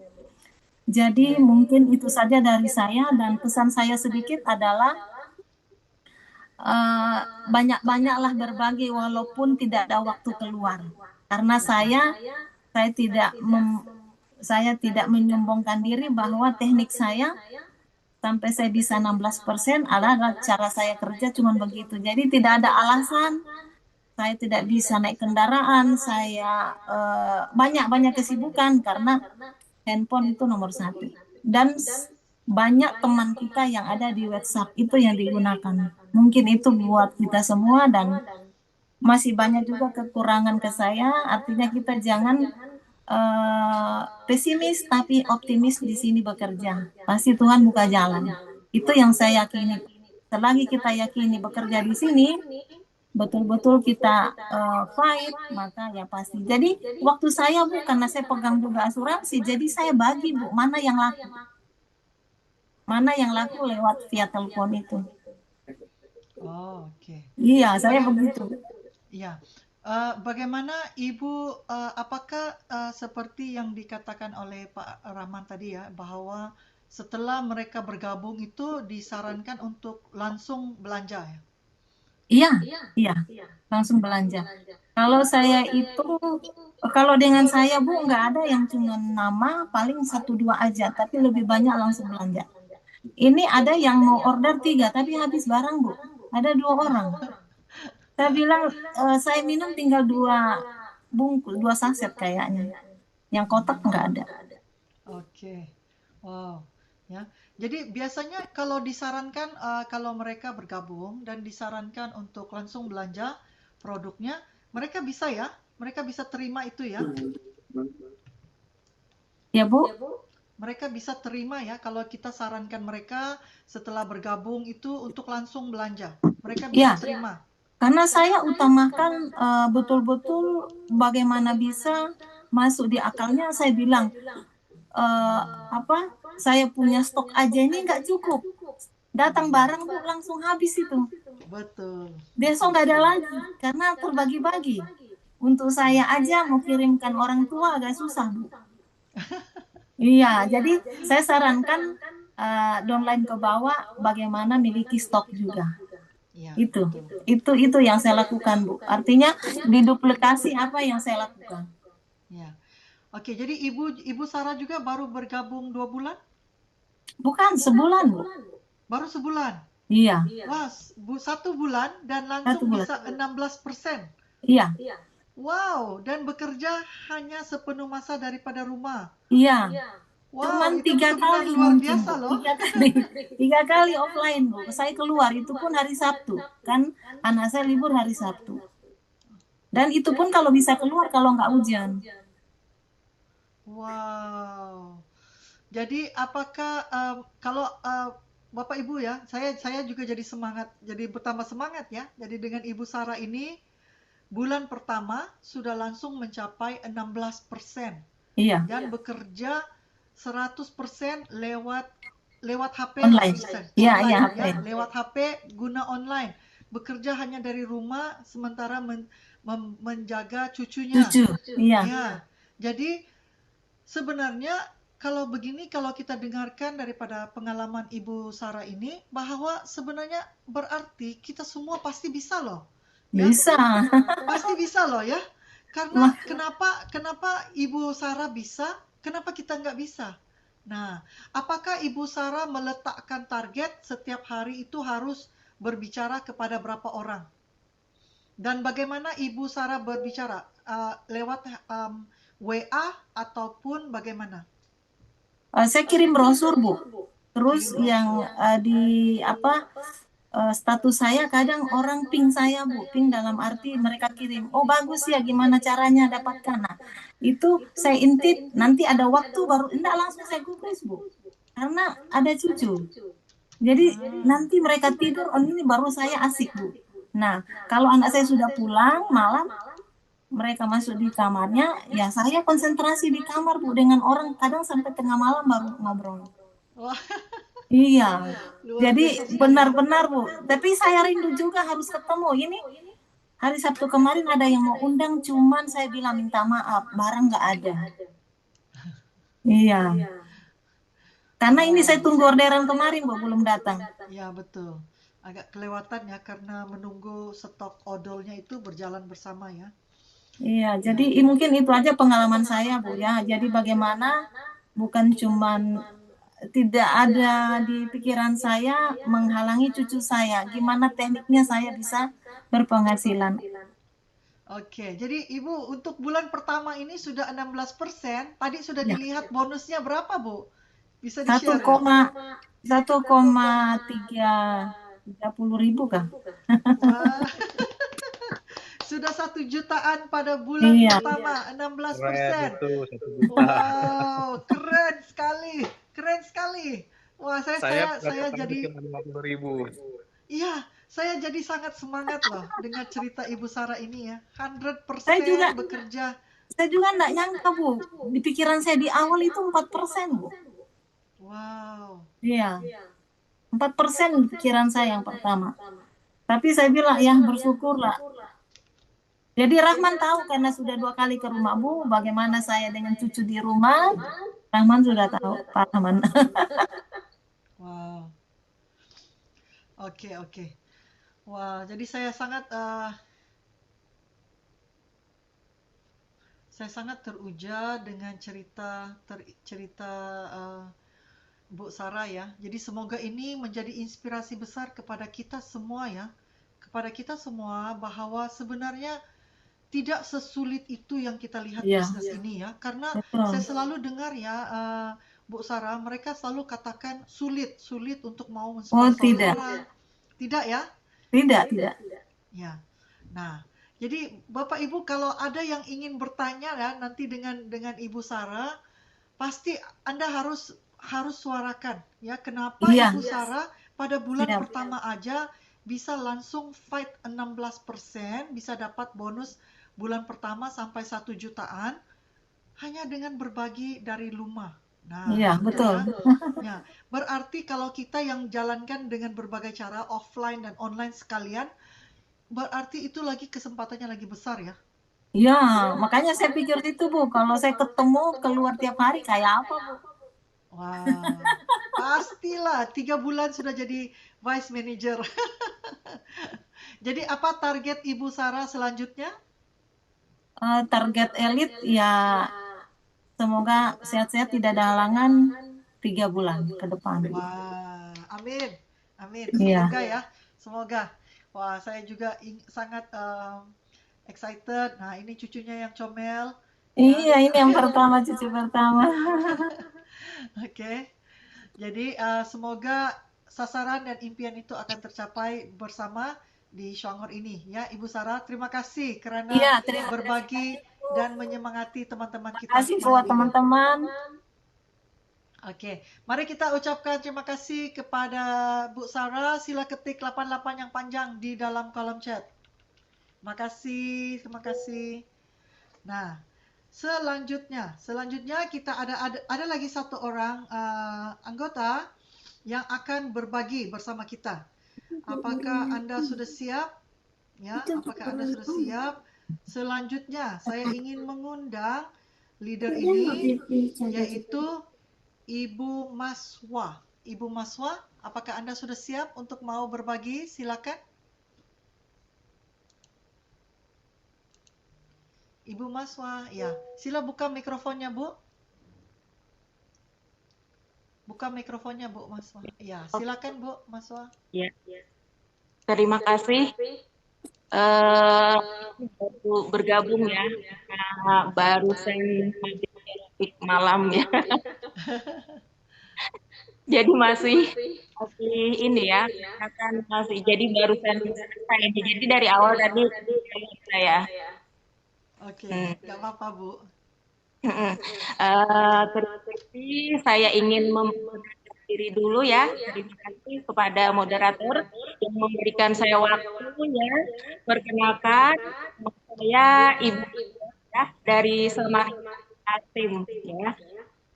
Jadi mungkin itu saja dari saya, dan pesan saya sedikit adalah banyak-banyaklah berbagi walaupun tidak ada waktu keluar. Karena saya tidak menyombongkan diri bahwa teknik saya sampai saya bisa 16% adalah cara saya kerja cuma begitu. Jadi tidak ada alasan saya tidak bisa naik kendaraan, saya banyak kesibukan karena handphone itu nomor 1. Dan banyak teman kita yang ada di WhatsApp itu yang digunakan. Mungkin itu buat kita semua, dan masih banyak juga kekurangan ke saya. Artinya kita jangan pesimis tapi optimis di sini bekerja. Pasti Tuhan buka jalan. Itu yang saya yakini. Selagi kita yakini bekerja di sini, betul-betul kita fight, maka ya pasti. Jadi waktu saya Bu, karena saya pegang juga asuransi, jadi saya bagi Bu, mana yang laku lewat via telepon itu. Oh, oke. Iya, saya begitu. Ya. Bagaimana Ibu, apakah seperti yang dikatakan oleh Pak Rahman tadi ya, bahwa setelah mereka bergabung itu disarankan untuk langsung belanja ya? Iya, langsung belanja. Kalau saya itu, kalau dengan saya Bu, nggak ada yang cuma nama, paling 1-2 aja, tapi lebih banyak langsung belanja. Ini ada yang mau order 3, tapi habis barang Bu. Ada 2 orang. Saya bilang, saya minum tinggal 2 bungkus, 2 saset kayaknya. Yang kotak nggak ada. Oke. Wow. Ya. Jadi biasanya kalau disarankan kalau mereka bergabung dan disarankan untuk langsung belanja produknya, mereka bisa ya? Mereka bisa terima itu ya? Ya Bu? Mereka bisa terima ya kalau kita sarankan mereka setelah bergabung itu untuk langsung belanja. Mereka bisa terima. Karena saya utamakan betul-betul bagaimana bisa masuk di akalnya. Saya bilang, saya punya stok aja ini nggak cukup. Datang barang Bu langsung habis itu. Betul. Besok nggak ada lagi karena terbagi-bagi. Untuk saya aja mau kirimkan orang tua agak susah Bu. Iya, jadi saya sarankan downline ke bawah bagaimana miliki stok juga. Ya, Itu yang saya lakukan Bu. Artinya diduplikasi apa yang saya lakukan. Ya. Oke, jadi Ibu Sarah juga baru bergabung 2 bulan? Bukan, sebulan Bu. Baru sebulan? Iya. Wah, 1 bulan dan langsung bisa 16%. Iya. Wow, dan bekerja hanya sepenuh masa daripada rumah. Iya. Wow, cuman itu 3 kali luar mungkin biasa loh. 3 kali offline Bu. Saya keluar itu pun hari Sabtu. Kan anak saya libur hari Sabtu. Dan itu pun kalau bisa keluar kalau nggak hujan. Wow. Jadi apakah kalau Bapak Ibu ya, saya juga jadi bertambah semangat ya. Jadi dengan Ibu Sarah ini bulan pertama sudah langsung mencapai 16%. Iya. Dan bekerja 100% lewat HP. Online. Iya, HP. Ya, lewat HP guna online. Bekerja hanya dari rumah sementara menjaga cucunya. Iya. Ya. Jadi sebenarnya kalau begini, kalau kita dengarkan daripada pengalaman Ibu Sarah ini, bahwa sebenarnya berarti kita semua pasti bisa loh. Ya? Bisa. Pasti bisa loh ya. Karena kenapa Ibu Sarah bisa, kenapa kita nggak bisa? Nah, apakah Ibu Sarah meletakkan target setiap hari itu harus berbicara kepada berapa orang? Dan bagaimana Ibu Sarah berbicara? Lewat WA ataupun bagaimana? Saya kirim brosur Bu. Terus yang status saya kadang orang ping saya Bu. Ping dalam arti mereka kirim, oh bagus ya gimana caranya dapatkan. Nah, itu saya intip, nanti ada waktu baru, enggak langsung saya gubris Bu. Karena ada cucu. Jadi nanti mereka tidur, ini baru saya asik Bu. Nah, kalau anak saya sudah pulang malam, mereka masuk di kamarnya, ya saya konsentrasi di kamar Bu dengan orang, kadang sampai tengah malam baru ngobrol. Wah. Iya, jadi benar-benar Bu. Tapi saya rindu juga harus ketemu. Ini hari Sabtu kemarin ada yang mau undang, cuman saya bilang minta maaf, barang nggak ada. Iya. Karena ini saya tunggu orderan kemarin Bu, belum datang. Ya betul. Agak kelewatan ya karena menunggu stok odolnya itu berjalan bersama ya. Iya, jadi mungkin itu aja pengalaman saya Bu ya. Jadi bagaimana bukan cuman tidak ada di pikiran saya menghalangi cucu saya. Gimana tekniknya saya bisa berpenghasilan. Oke, jadi Ibu untuk bulan pertama ini sudah 16%. Tadi sudah dilihat bonusnya berapa Bu? Bisa di-share? 1,30 kah? Sudah 1 jutaan pada bulan pertama, 16%. Wow, keren sekali. Wah, saya jadi 50.000. Iya, Saya jadi sangat semangat loh dengan cerita Ibu Sarah ini ya. 100% Saya juga bekerja. saya juga enggak nyangka, Bu. Di pikiran saya di awal itu 4%, Bu. Wow. Iya, 4% di pikiran saya yang pertama. Tapi saya bilang, ya bersyukurlah. Jadi Rahman tahu karena sudah 2 kali ke rumah Bu, bagaimana saya dengan cucu di rumah. Rahman sudah tahu, Pak Rahman. Wow. Oke, oke. Wah, jadi saya sangat teruja dengan cerita Bu Sarah ya. Jadi semoga ini menjadi inspirasi besar kepada kita semua ya. Kepada kita semua bahwa sebenarnya tidak sesulit itu yang kita lihat Iya, bisnis ini ya. Karena betul. saya selalu dengar ya, Bu Sarah, mereka selalu katakan sulit untuk mau Oh, mensponsori tidak. orang. Tidak ya? Tidak, tidak. Ya. Nah, jadi Bapak Ibu kalau ada yang ingin bertanya ya nanti dengan Ibu Sarah, pasti Anda harus suarakan ya kenapa Iya, Ibu Sarah pada bulan siap. pertama aja bisa langsung fight 16%, bisa dapat bonus bulan pertama sampai 1 jutaan hanya dengan berbagi dari rumah. Nah, Iya, itu betul. ya. Ya, berarti kalau kita yang jalankan dengan berbagai cara offline dan online sekalian, berarti itu lagi kesempatannya lagi besar ya. Iya, makanya saya pikir itu Bu, kalau saya ketemu keluar tiap hari kayak apa Bu? Wah, pastilah 3 bulan sudah jadi vice manager. Jadi apa target Ibu Sarah selanjutnya? Target elit ya semoga sehat-sehat tidak ada halangan 3 bulan ke depan. Wah, amin. Amin. Iya. Semoga ya. Semoga. Wah, saya juga sangat excited. Nah, ini cucunya yang comel. Iya, ini yang pertama, cucu pertama. Oke. Jadi semoga sasaran dan impian itu akan tercapai bersama di Shuangor ini ya Ibu Sarah. Terima kasih karena Iya, terima berbagi dan menyemangati teman-teman kita kasih malam buat ini. teman-teman. Oke, mari kita ucapkan terima kasih kepada Bu Sarah. Sila ketik 88 yang panjang di dalam kolom chat. Terima kasih, terima kasih. Nah, selanjutnya kita ada lagi satu orang anggota yang akan berbagi bersama kita. Apakah Anda sudah siap? Ya, apakah Anda sudah siap? Selanjutnya, saya ingin mengundang leader ini, yaitu Ibu Maswa. Ibu Maswa, apakah Anda sudah siap untuk mau berbagi? Silakan. Ibu Maswa, ya. Sila buka mikrofonnya, Bu. Buka mikrofonnya, Bu Maswa. Ya, silakan Bu Maswa. Ya, terima kasih. Baru bergabung ya, barusan malam ya. Jadi masih ini ya, akan masih. Jadi barusan selesai. Jadi dari awal tadi saya. Oke, nggak apa-apa Bu. Terima kasih. Saya ingin memperkenalkan diri dulu ya. Terima kasih kepada moderator yang memberikan saya waktu ya. Perkenalkan, saya Ibu ya, dari Samarinda Tim ya.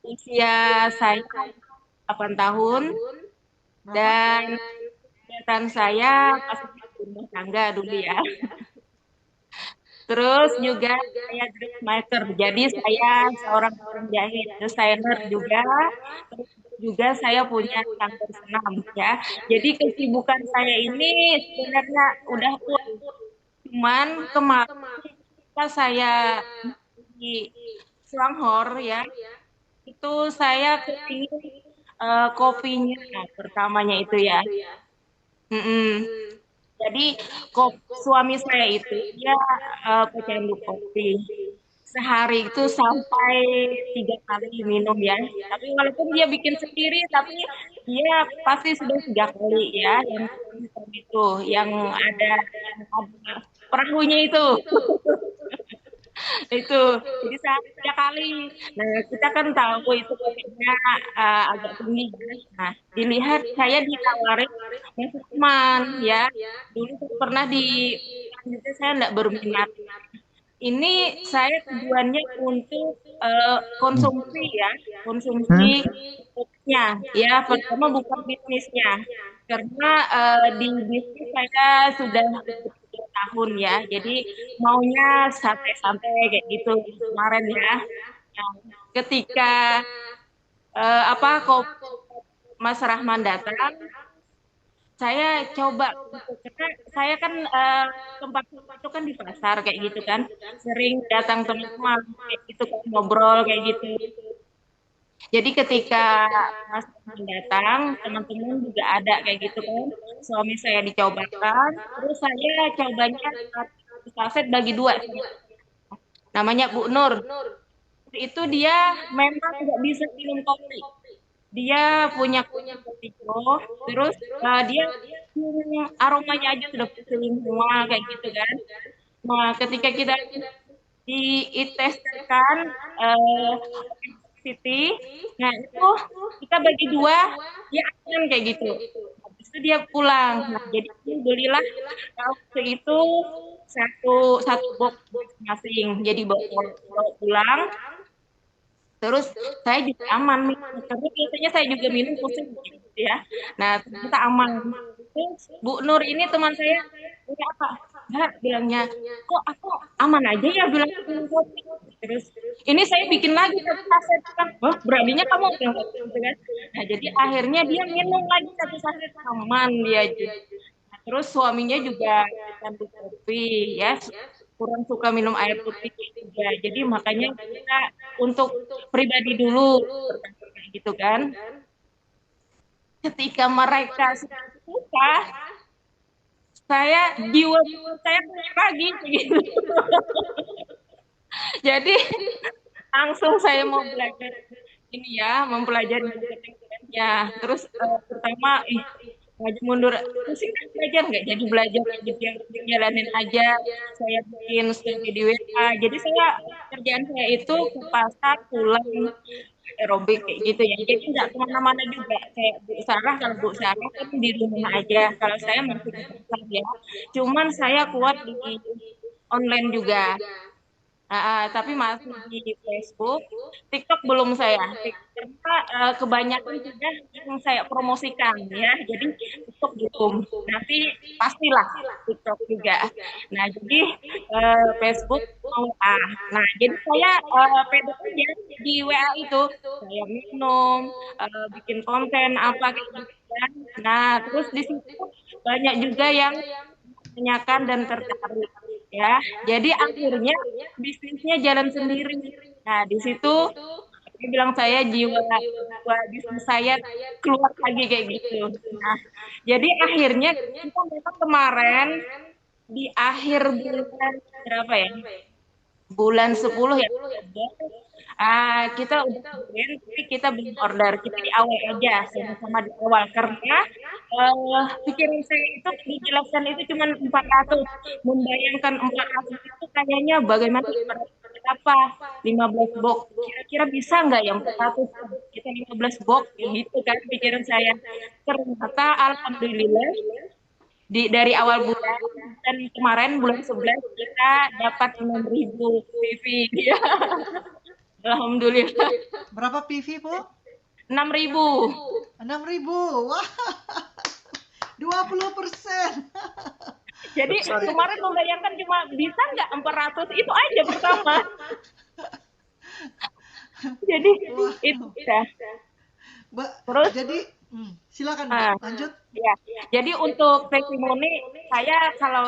Usia saya 8 tahun dan kegiatan saya masih rumah tangga dulu ya. Terus juga saya dressmaker, jadi saya seorang penjahit, desainer juga. Terus juga saya punya kantor senam ya. Jadi kesibukan saya ini sebenarnya udah tua. Cuman kemarin ketika saya di Selangor ya, itu saya kepingin kopinya pertamanya itu ya. Jadi suami saya itu dia pecandu kopi. Sehari itu sampai 3 kali minum ya. Tapi walaupun dia bikin sendiri, tapi dia pasti sudah 3 kali ya yang itu, yang ada perahunya itu. Itu jadi saya 3 kali. Nah kita kan tahu itu COVID-nya agak tinggi ya. Nah dilihat saya ditawarin masuk teman ya. Dulu saya pernah di itu saya enggak berminat. Ini saya tujuannya untuk konsumsi ya, konsumsi produknya ya. Pertama bukan bisnisnya, karena di bisnis saya sudah 3 tahun ya. Jadi maunya santai-santai kayak gitu kemarin ya. Nah, ketika apa kok Mas Rahman datang, saya coba karena saya kan tempat itu kan di pasar kayak gitu kan, sering datang teman-teman kayak gitu kan, ngobrol kayak gitu. Jadi ketika Mas datang, teman-teman juga ada kayak gitu kan, suami saya dicobakan, terus saya cobanya satu saset bagi 2, namanya Bu Nur. Itu dia memang nggak bisa minum kopi. Dia punya kunyit vertigo, terus dia aromanya aja sudah pusing semua kayak gitu kan. Nah, ketika kita diteskan City, nah itu kita bagi 2, dia aman kayak gitu. Habis itu dia pulang. Nah, jadi alhamdulillah waktu itu satu box masing. Jadi bawa pulang. Terus saya juga aman nih, karena biasanya saya juga minum pusing gitu ya. Nah, ternyata aman. Terus Bu Nur ini teman saya, punya apa? Enggak, bilangnya, kok aku aman aja ya bilang minum kopi. Terus ini saya bikin lagi satu saset kan, wah beraninya kamu bilang gitu kan. Nah, jadi akhirnya dia minum lagi satu saset, aman dia aja. Nah, terus suaminya juga candu kopi ya, kurang suka minum air putih juga. Jadi makanya kita untuk pribadi dulu gitu kan. Ketika mereka suka, jiwa saya punya lagi gitu. Jadi langsung saya mau belajar ini ya, mempelajari ya. Terus pertama maju mundur sih belajar nggak jadi belajar jalanin aja. Saya bikin studi di WA. Jadi kerjaan saya itu ke pasar pulang aerobik kayak gitu ya. Jadi nggak kemana-mana juga. Kayak Bu Sarah, kalau Bu Sarah kan di rumah aja. Kalau saya masih ke pasar ya. Cuman saya kuat di online juga. Tapi masih di Facebook, TikTok belum saya. Karena kebanyakan sudah yang saya promosikan ya, jadi TikTok belum. Nanti pastilah TikTok juga. Nah jadi Facebook mau Nah jadi saya pede aja di WA itu, saya minum, bikin konten apa kayak gitu kan. Nah terus di situ banyak juga yang menanyakan dan tertarik ya. Jadi akhirnya bisnisnya jalan sendiri. Nah, di situ dia bilang saya jiwa bisnis saya keluar lagi kayak gitu. Nah, jadi akhirnya kita memang kemarin di akhir bulan berapa ya? Bulan 10 ya. Kita udah bikin, tapi kita belum order. Kita di awal aja, sama-sama di awal. Karena pikiran saya itu dijelaskan itu cuma 400. Membayangkan 400 itu kayaknya bagaimana apa 15 box. Kira-kira bisa nggak yang 400 kita 15 box gitu kan pikiran saya. Ternyata alhamdulillah dari awal bulan dan kemarin bulan 11 kita dapat 6.000 PV ya. Alhamdulillah. Berapa PV, Bu? 6.000. 6.000. Wah. 20%. Jadi kemarin membayangkan cuma bisa nggak 400 itu aja pertama. Jadi itu ya. Terus jadi silakan lanjut. Ya, jadi untuk testimoni saya kalau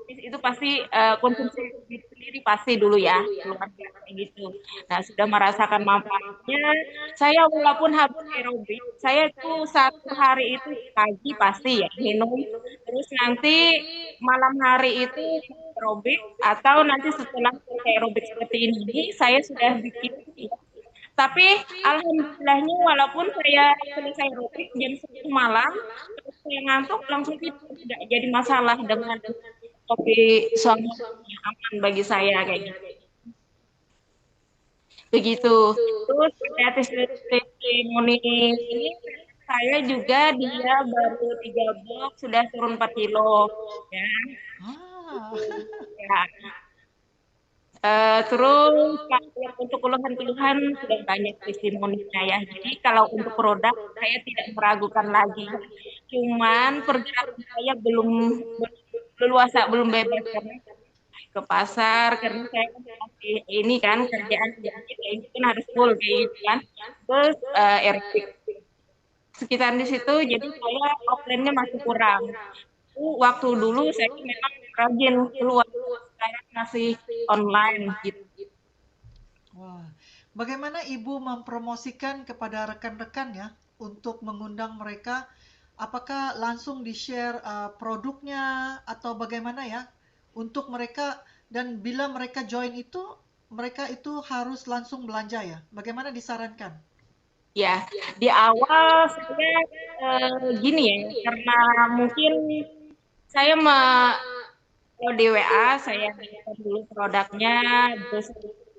itu pasti konsumsi sendiri pasti dulu ya keluarga gitu. Nah sudah merasakan manfaatnya. Saya walaupun habis aerobik, saya tuh satu hari itu pagi pasti ya minum. Terus nanti malam hari itu aerobik atau nanti setelah aerobik seperti ini saya sudah bikin. Tapi alhamdulillahnya walaupun saya selesai aerobik jam 10 malam, terus saya ngantuk langsung tidur, tidak jadi masalah dengan kopi suami aman bagi saya kayak gitu. begitu. Terus testimoni ini saya juga dia baru 3 box sudah turun 4 kilo ya. Ah, Ya. Terus kalau untuk keluhan-keluhan sudah banyak testimoninya ya. Jadi kalau untuk produk saya tidak meragukan lagi. Cuman pergerakan saya belum leluasa, belum bebas karena ke pasar karena saya kan masih ini kan kerjaan jadi kayak gitu kan harus full kayak gitu kan. Terus RP sekitar di situ jadi saya offline-nya masih kurang. Waktu dulu saya memang rajin keluar, sekarang masih online gitu. wah. Bagaimana Ibu mempromosikan kepada rekan-rekan ya untuk mengundang mereka? Apakah langsung di-share produknya atau bagaimana ya untuk mereka dan bila mereka join itu mereka itu harus langsung belanja ya? Bagaimana disarankan? Ya, di awal saya gini ya, karena mungkin saya kalau di WA saya lihat dulu produknya, terus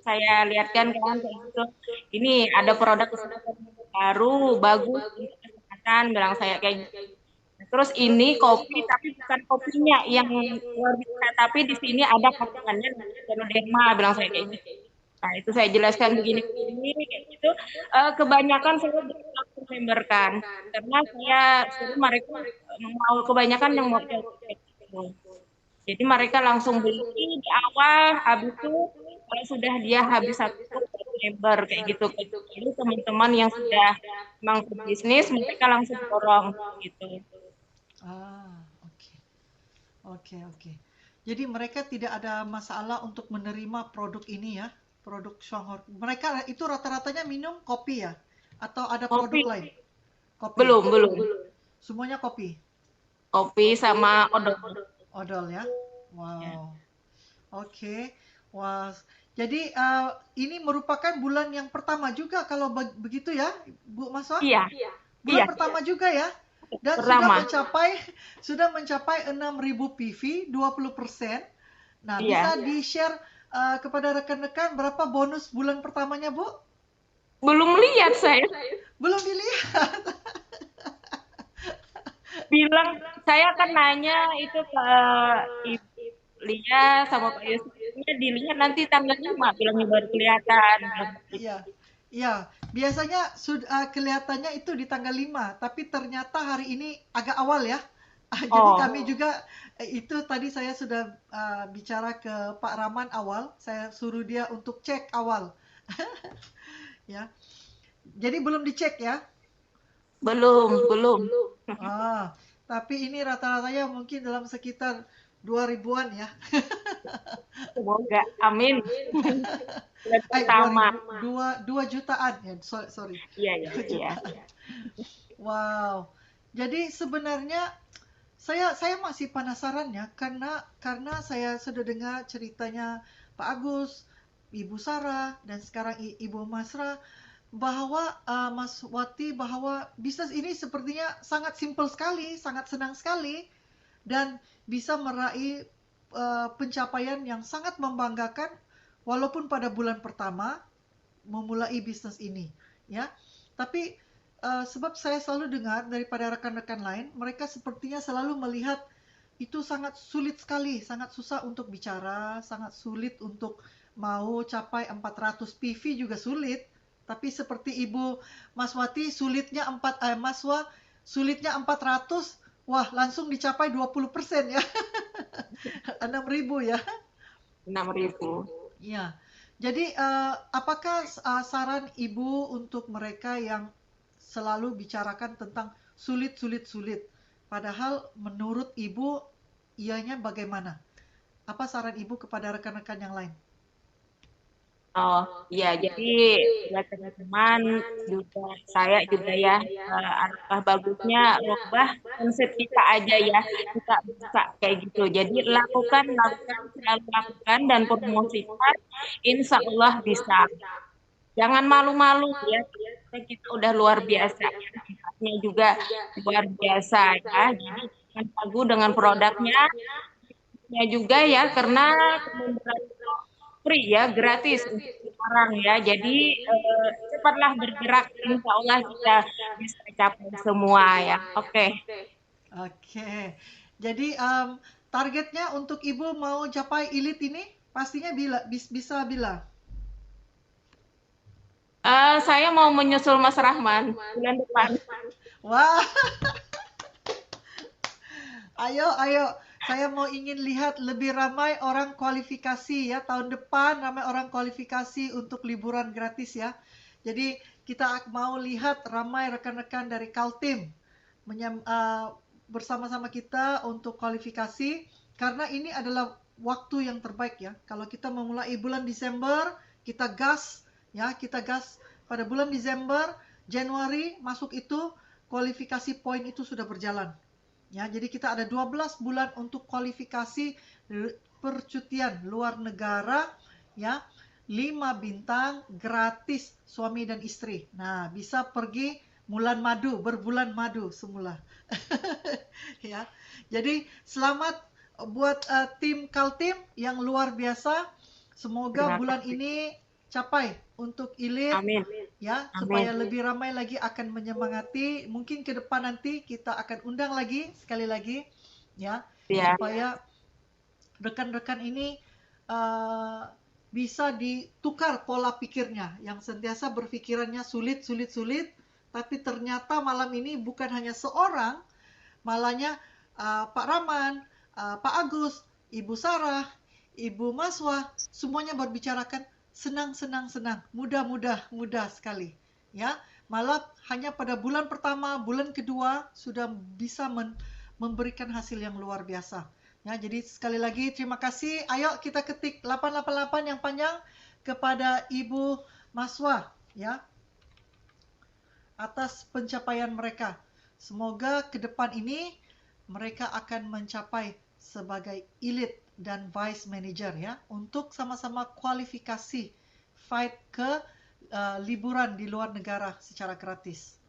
saya lihatkan kan kayak gitu. Ini ada produk kesehatan baru, bagus untuk kesehatan, bilang saya kayak gitu. Terus ini kopi tapi bukan kopinya yang luar biasa, tapi di sini ada kandungannya Ganoderma, bilang saya kayak gitu. Nah, itu saya jelaskan begini kayak gitu. Kebanyakan saya langsung memberkan karena saya suruh mereka mau kebanyakan yang mau kayak gitu. Jadi mereka langsung beli di awal, habis itu kalau sudah dia habis satu baru member kayak gitu. Jadi teman-teman yang sudah memang berbisnis mereka langsung dorong gitu. Ah, oke. Oke, oke. Jadi mereka tidak ada masalah untuk menerima produk ini ya, produk Shanghai. Mereka itu rata-ratanya minum kopi ya, atau ada Kopi produk lain? Kopi. belum. Semuanya kopi. Kopi sama odol. Odol ya. Ya. Wow. Oke. Wah. Jadi ini merupakan bulan yang pertama juga kalau begitu ya, Bu Maswa? Iya, Bulan iya, pertama juga ya. Dan pertama. sudah mencapai 6.000 PV, 20%. Nah, Iya. bisa di-share kepada rekan-rekan berapa bonus bulan pertamanya, Bu? Belum lihat saya. Belum dilihat. Bilang saya kan nanya itu ke Ibu Lia sama Pak Yusufnya dilihat nanti tanggal 5 bilangnya baru kelihatan. Iya. Iya, biasanya sudah kelihatannya itu di tanggal 5, tapi ternyata hari ini agak awal ya. Jadi Oh, kami juga itu tadi saya sudah bicara ke Pak Rahman awal, saya suruh dia untuk cek awal. Ya. Jadi belum dicek ya. belum. Ah, tapi ini rata-ratanya mungkin dalam sekitar 2 ribuan ya. Semoga. Amin. Bulan Dua pertama. ribu, dua jutaan ya. Sorry. Iya, 2 iya. jutaan. Wow. Jadi sebenarnya saya masih penasaran ya karena saya sudah dengar ceritanya Pak Agus, Ibu Sarah dan sekarang Ibu Masra bahwa Mas Wati bahwa bisnis ini sepertinya sangat simpel sekali, sangat senang sekali dan bisa meraih pencapaian yang sangat membanggakan walaupun pada bulan pertama memulai bisnis ini ya. Tapi sebab saya selalu dengar daripada rekan-rekan lain, mereka sepertinya selalu melihat itu sangat sulit sekali, sangat susah untuk bicara, sangat sulit untuk mau capai 400 PV juga sulit. Tapi seperti Ibu Maswati Maswa sulitnya 400, wah langsung dicapai 20% ya. 6.000 ya. 6.000. Ya. Jadi apakah saran Ibu untuk mereka yang selalu bicarakan tentang sulit. Padahal menurut Ibu ianya bagaimana? Apa saran Ibu kepada rekan-rekan yang lain? Oh, iya. Jadi buat teman-teman juga saya juga ya alangkah bagusnya rubah konsep kita aja ya. Kita bisa kayak gitu. Jadi lakukan, selalu lakukan dan promosikan. Insya Allah bisa. Jangan malu-malu ya. Kita udah luar biasa. Dampaknya juga luar biasa ya. Jadi jangan ragu dengan produknya juga ya karena kemunduran free ya, gratis untuk sekarang ya. Jadi cepatlah bergerak, insya Allah kita bisa capai semua ya. Oke. Oke. Jadi targetnya untuk Ibu mau capai elite ini pastinya bisa bila? Saya mau menyusul Mas Rahman bulan depan. Wah, ayo. Saya mau ingin lihat lebih ramai orang kualifikasi ya. Tahun depan ramai orang kualifikasi untuk liburan gratis ya. Jadi kita mau lihat ramai rekan-rekan dari Kaltim bersama-sama kita untuk kualifikasi. Karena ini adalah waktu yang terbaik ya. Kalau kita memulai bulan Desember, kita gas pada bulan Desember, Januari masuk itu kualifikasi poin itu sudah berjalan. Ya, jadi kita ada 12 bulan untuk kualifikasi percutian luar negara ya. 5 bintang gratis suami dan istri. Nah, bisa pergi berbulan madu semula. Ya. Jadi selamat buat tim Kaltim yang luar biasa. Semoga bulan ini capai untuk elite. Amin. Ya, supaya lebih ramai lagi akan menyemangati. Mungkin ke depan nanti kita akan undang lagi sekali lagi ya, supaya rekan-rekan ini bisa ditukar pola pikirnya yang sentiasa berpikirannya sulit, tapi ternyata malam ini bukan hanya seorang, malahnya Pak Rahman, Pak Agus, Ibu Sarah, Ibu Maswa, semuanya berbicarakan senang, mudah sekali. Ya, malah hanya pada bulan pertama, bulan kedua sudah bisa memberikan hasil yang luar biasa. Ya, jadi sekali lagi terima kasih. Ayo kita ketik 888 yang panjang kepada Ibu Maswa ya, atas pencapaian mereka. Semoga ke depan ini mereka akan mencapai sebagai elite dan vice manager ya, untuk sama-sama kualifikasi fight ke liburan di luar negara secara gratis.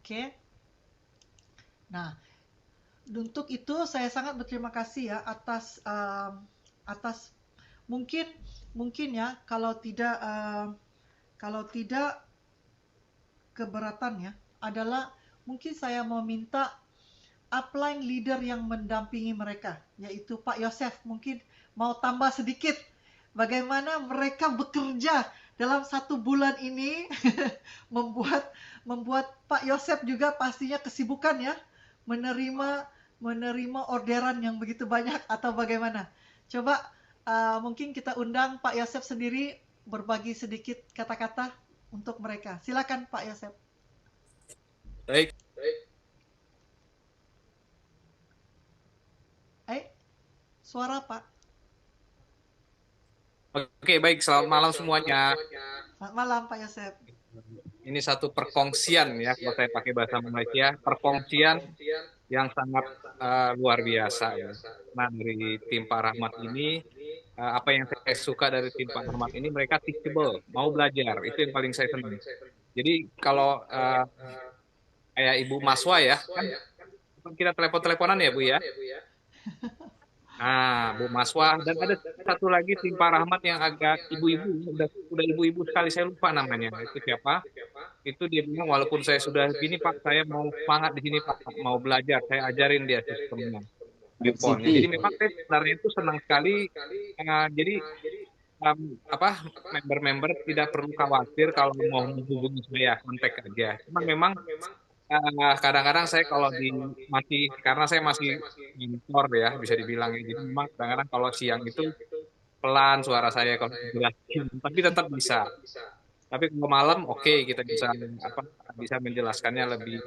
Oke. Nah, untuk itu saya sangat berterima kasih ya atas mungkin ya kalau tidak keberatan ya, adalah mungkin saya mau minta upline leader yang mendampingi mereka, yaitu Pak Yosef, mungkin mau tambah sedikit bagaimana mereka bekerja dalam 1 bulan ini membuat Pak Yosef juga pastinya kesibukan ya, menerima orderan yang begitu banyak, atau bagaimana? Coba mungkin kita undang Pak Yosef sendiri berbagi sedikit kata-kata untuk mereka. Silakan Pak Yosef. Baik. Suara Pak. Oke, baik. Selamat malam semuanya. Selamat malam Pak Yosef. Ini satu perkongsian ya, kalau saya pakai bahasa Malaysia, perkongsian yang sangat luar biasa ya. Nah, dari tim Pak Rahmat ini, apa yang saya suka dari tim Pak Rahmat ini, mereka teachable, mau belajar, itu yang paling saya senang. Jadi kalau kayak Ibu Maswa ya, kan kita telepon-teleponan ya Bu ya. Nah, Bu Maswa, dan ada satu lagi tim Pak Rahmat yang agak ibu-ibu, udah ibu-ibu sekali, saya lupa namanya. Itu siapa? Itu dia bilang, walaupun saya sudah gini Pak, saya mau semangat di sini Pak, mau belajar, saya ajarin dia sistemnya. Jadi memang saya sebenarnya itu senang sekali. Jadi member-member tidak perlu khawatir kalau mau menghubungi saya, kontak aja. Cuman memang kadang-kadang saya kalau karena saya masih mentor ya, bisa dibilang ya. Jadi memang kadang-kadang kalau siang itu pelan suara saya kalau jelasin, tapi tetap bisa. Tapi kalau malam oke, kita bisa menjelaskannya lebih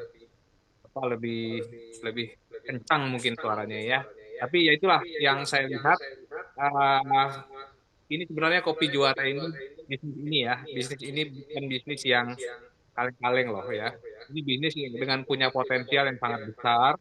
kencang mungkin suaranya ya. Tapi ya itulah yang saya lihat, ini sebenarnya Kopi Juara ini bisnis ini bukan bisnis yang kaleng-kaleng loh ya. Ini bisnis dengan punya potensial yang sangat besar.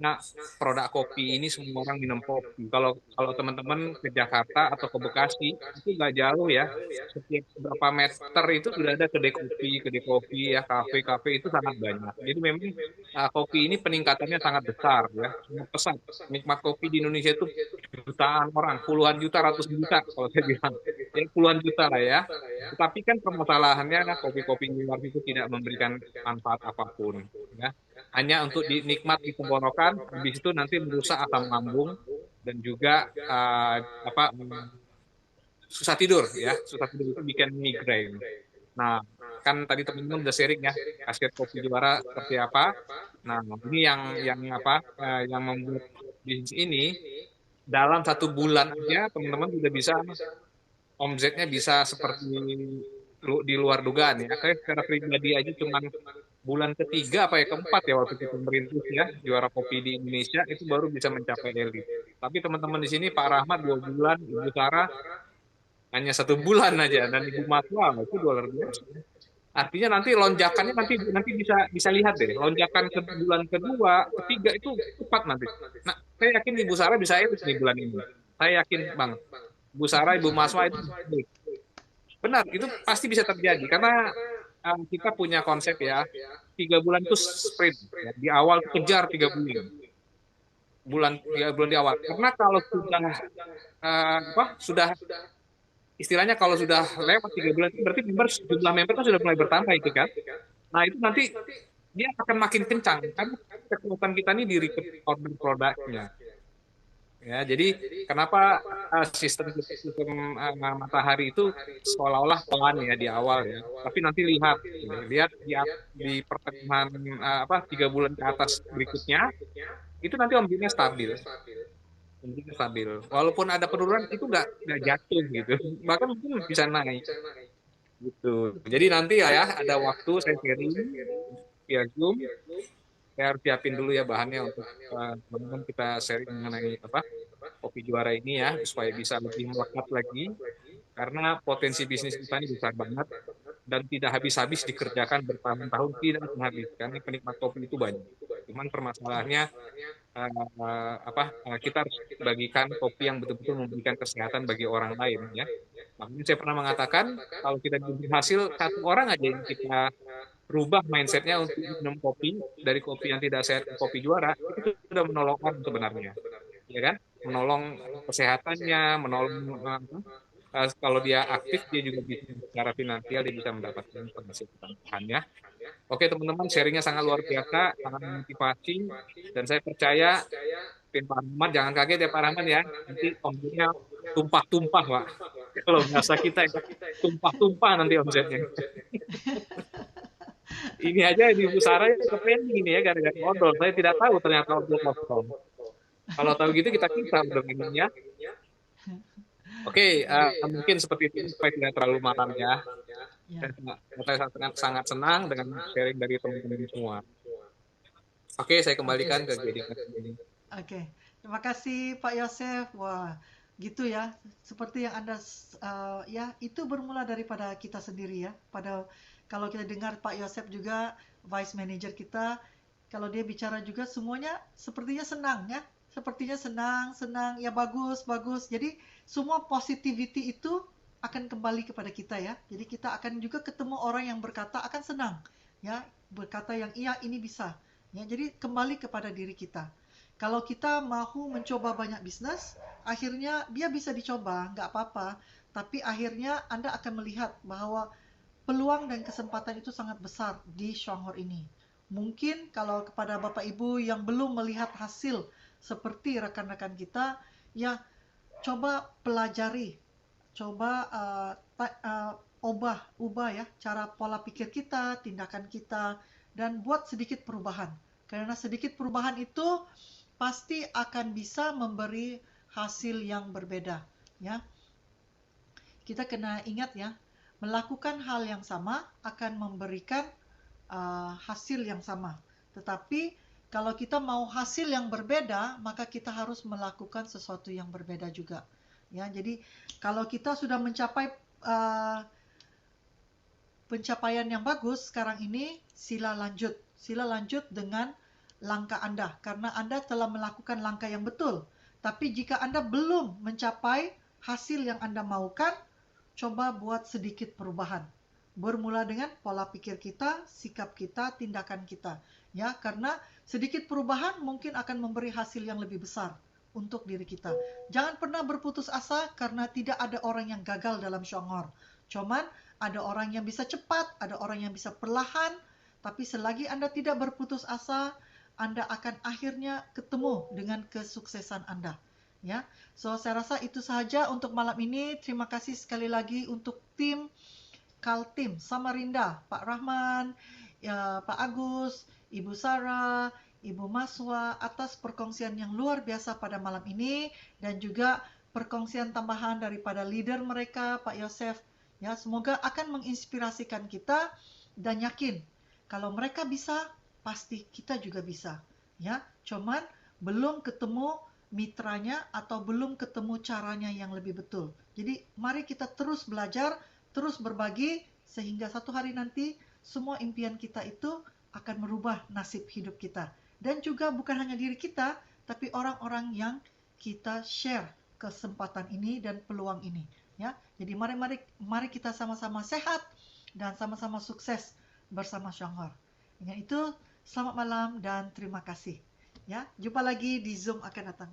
Nah, produk kopi ini semua orang minum kopi. Kalau kalau teman-teman ke Jakarta atau ke Bekasi itu nggak jauh ya. Setiap berapa meter itu sudah ada kedai kopi ya, kafe-kafe itu sangat banyak. Jadi memang kopi ini peningkatannya sangat besar ya, sangat pesat. Nikmat kopi di Indonesia itu jutaan orang, puluhan juta, ratusan juta kalau saya bilang. Ya, puluhan juta lah ya. Tetapi kan permasalahannya kopi-kopi di luar itu tidak memberikan manfaat apapun. Ya, hanya untuk dinikmat di tenggorokan, habis itu nanti merusak asam lambung dan juga susah tidur ya, susah tidur itu bikin migrain. Nah, kan tadi teman-teman udah sharing ya, khasiat kopi juara seperti apa. Nah, ini yang membuat bisnis ini dalam 1 bulan aja teman-teman sudah bisa omsetnya bisa seperti di luar dugaan ya. Saya secara pribadi aja cuman bulan ketiga apa ya keempat ya waktu kita merintis ya juara kopi di Indonesia itu baru bisa mencapai elit. Tapi teman-teman di sini Pak Rahmat 2 bulan, Ibu Sarah hanya 1 bulan aja dan Ibu Matwa itu luar biasa. Artinya nanti lonjakannya nanti bisa lihat deh lonjakan ke bulan kedua, ketiga itu cepat nanti. Nah, saya yakin Ibu Sarah bisa elit di bulan ini. Saya yakin banget. Ibu Sarah, Ibu Maswa itu benar, itu pasti bisa terjadi karena kita punya konsep ya 3 bulan itu sprint ya. Di awal kejar 3 bulan di awal karena kalau sudah istilahnya kalau sudah lewat 3 bulan itu berarti jumlah member kan sudah mulai bertambah itu kan. Nah itu nanti dia akan makin kencang karena kekuatan kita ini di repeat order produknya. Ya, jadi kenapa sistem matahari itu seolah-olah pelan ya di awal ya, tapi nanti lihat di pertengahan 3 bulan ke atas berikutnya itu nanti omsetnya stabil. Walaupun ada penurunan itu nggak jatuh gitu, bahkan mungkin bisa naik gitu. Jadi nanti ya ada waktu saya sharing via Zoom. Saya harus siapin dulu ya bahannya untuk teman-teman kita sharing mengenai kopi juara ini ya supaya bisa lebih melekat lagi karena potensi bisnis kita ini besar banget dan tidak habis-habis dikerjakan bertahun-tahun tidak habis karena penikmat kopi itu banyak. Cuman permasalahannya kita harus bagikan kopi yang betul-betul memberikan kesehatan bagi orang lain ya. Makanya saya pernah mengatakan kalau kita berhasil 1 orang aja yang kita rubah mindsetnya untuk minum kopi dari kopi yang tidak sehat ke kopi juara itu sudah menolong orang sebenarnya ya kan, menolong kesehatannya, menolong kalau dia aktif dia juga bisa secara finansial dia bisa mendapatkan penghasilan tambahannya. Oke teman-teman, sharingnya sangat luar biasa, sangat memotivasi dan saya percaya Pak Rahmat jangan kaget ya Pak Rahmat ya, nanti omsetnya tumpah-tumpah Pak. Kalau bahasa kita tumpah-tumpah nanti omsetnya. Ini aja Ibu Sarah kepending ini ya gara-gara odol. Saya tidak tahu ternyata odol kosong. Kalau tahu gitu kita udah minumnya. Oke, mungkin seperti itu supaya tidak terlalu malam ya. Saya sangat senang dengan sharing dari teman-teman semua. Oke, saya kembalikan ke Jadi. Oke, terima kasih Pak Yosef. Wah, gitu ya. Seperti yang Anda ya itu bermula daripada kita sendiri ya. Kalau kita dengar Pak Yosef juga vice manager kita, kalau dia bicara juga semuanya sepertinya senang ya. Sepertinya senang, ya bagus. Jadi semua positivity itu akan kembali kepada kita ya. Jadi kita akan juga ketemu orang yang berkata akan senang ya, berkata yang iya ini bisa. Ya, jadi kembali kepada diri kita. Kalau kita mau mencoba banyak bisnis, akhirnya dia bisa dicoba, nggak apa-apa. Tapi akhirnya Anda akan melihat bahwa peluang dan kesempatan itu sangat besar di Shanghor ini. Mungkin kalau kepada Bapak Ibu yang belum melihat hasil seperti rekan-rekan kita, ya coba pelajari, coba ubah ya cara pola pikir kita, tindakan kita, dan buat sedikit perubahan. Karena sedikit perubahan itu pasti akan bisa memberi hasil yang berbeda. Ya, kita kena ingat ya. Melakukan hal yang sama akan memberikan hasil yang sama. Tetapi kalau kita mau hasil yang berbeda, maka kita harus melakukan sesuatu yang berbeda juga. Ya, jadi kalau kita sudah mencapai pencapaian yang bagus sekarang ini, sila lanjut dengan langkah Anda karena Anda telah melakukan langkah yang betul. Tapi jika Anda belum mencapai hasil yang Anda maukan, coba buat sedikit perubahan. Bermula dengan pola pikir kita, sikap kita, tindakan kita. Ya, karena sedikit perubahan mungkin akan memberi hasil yang lebih besar untuk diri kita. Jangan pernah berputus asa karena tidak ada orang yang gagal dalam Syongor. Cuman ada orang yang bisa cepat, ada orang yang bisa perlahan, tapi selagi Anda tidak berputus asa, Anda akan akhirnya ketemu dengan kesuksesan Anda. Ya, so saya rasa itu sahaja untuk malam ini. Terima kasih sekali lagi untuk tim Kaltim Samarinda, Pak Rahman, ya, Pak Agus, Ibu Sarah, Ibu Maswa atas perkongsian yang luar biasa pada malam ini dan juga perkongsian tambahan daripada leader mereka, Pak Yosef. Ya, semoga akan menginspirasikan kita dan yakin kalau mereka bisa, pasti kita juga bisa. Ya, cuman belum ketemu mitranya atau belum ketemu caranya yang lebih betul. Jadi mari kita terus belajar, terus berbagi sehingga satu hari nanti semua impian kita itu akan merubah nasib hidup kita. Dan juga bukan hanya diri kita, tapi orang-orang yang kita share kesempatan ini dan peluang ini. Ya, jadi mari kita sama-sama sehat dan sama-sama sukses bersama Syongor. Dengan itu, selamat malam dan terima kasih. Ya, jumpa lagi di Zoom akan datang.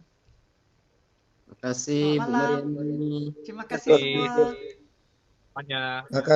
Terima kasih Bu Selamat malam. Mariani. Terima kasih semua. Semuanya.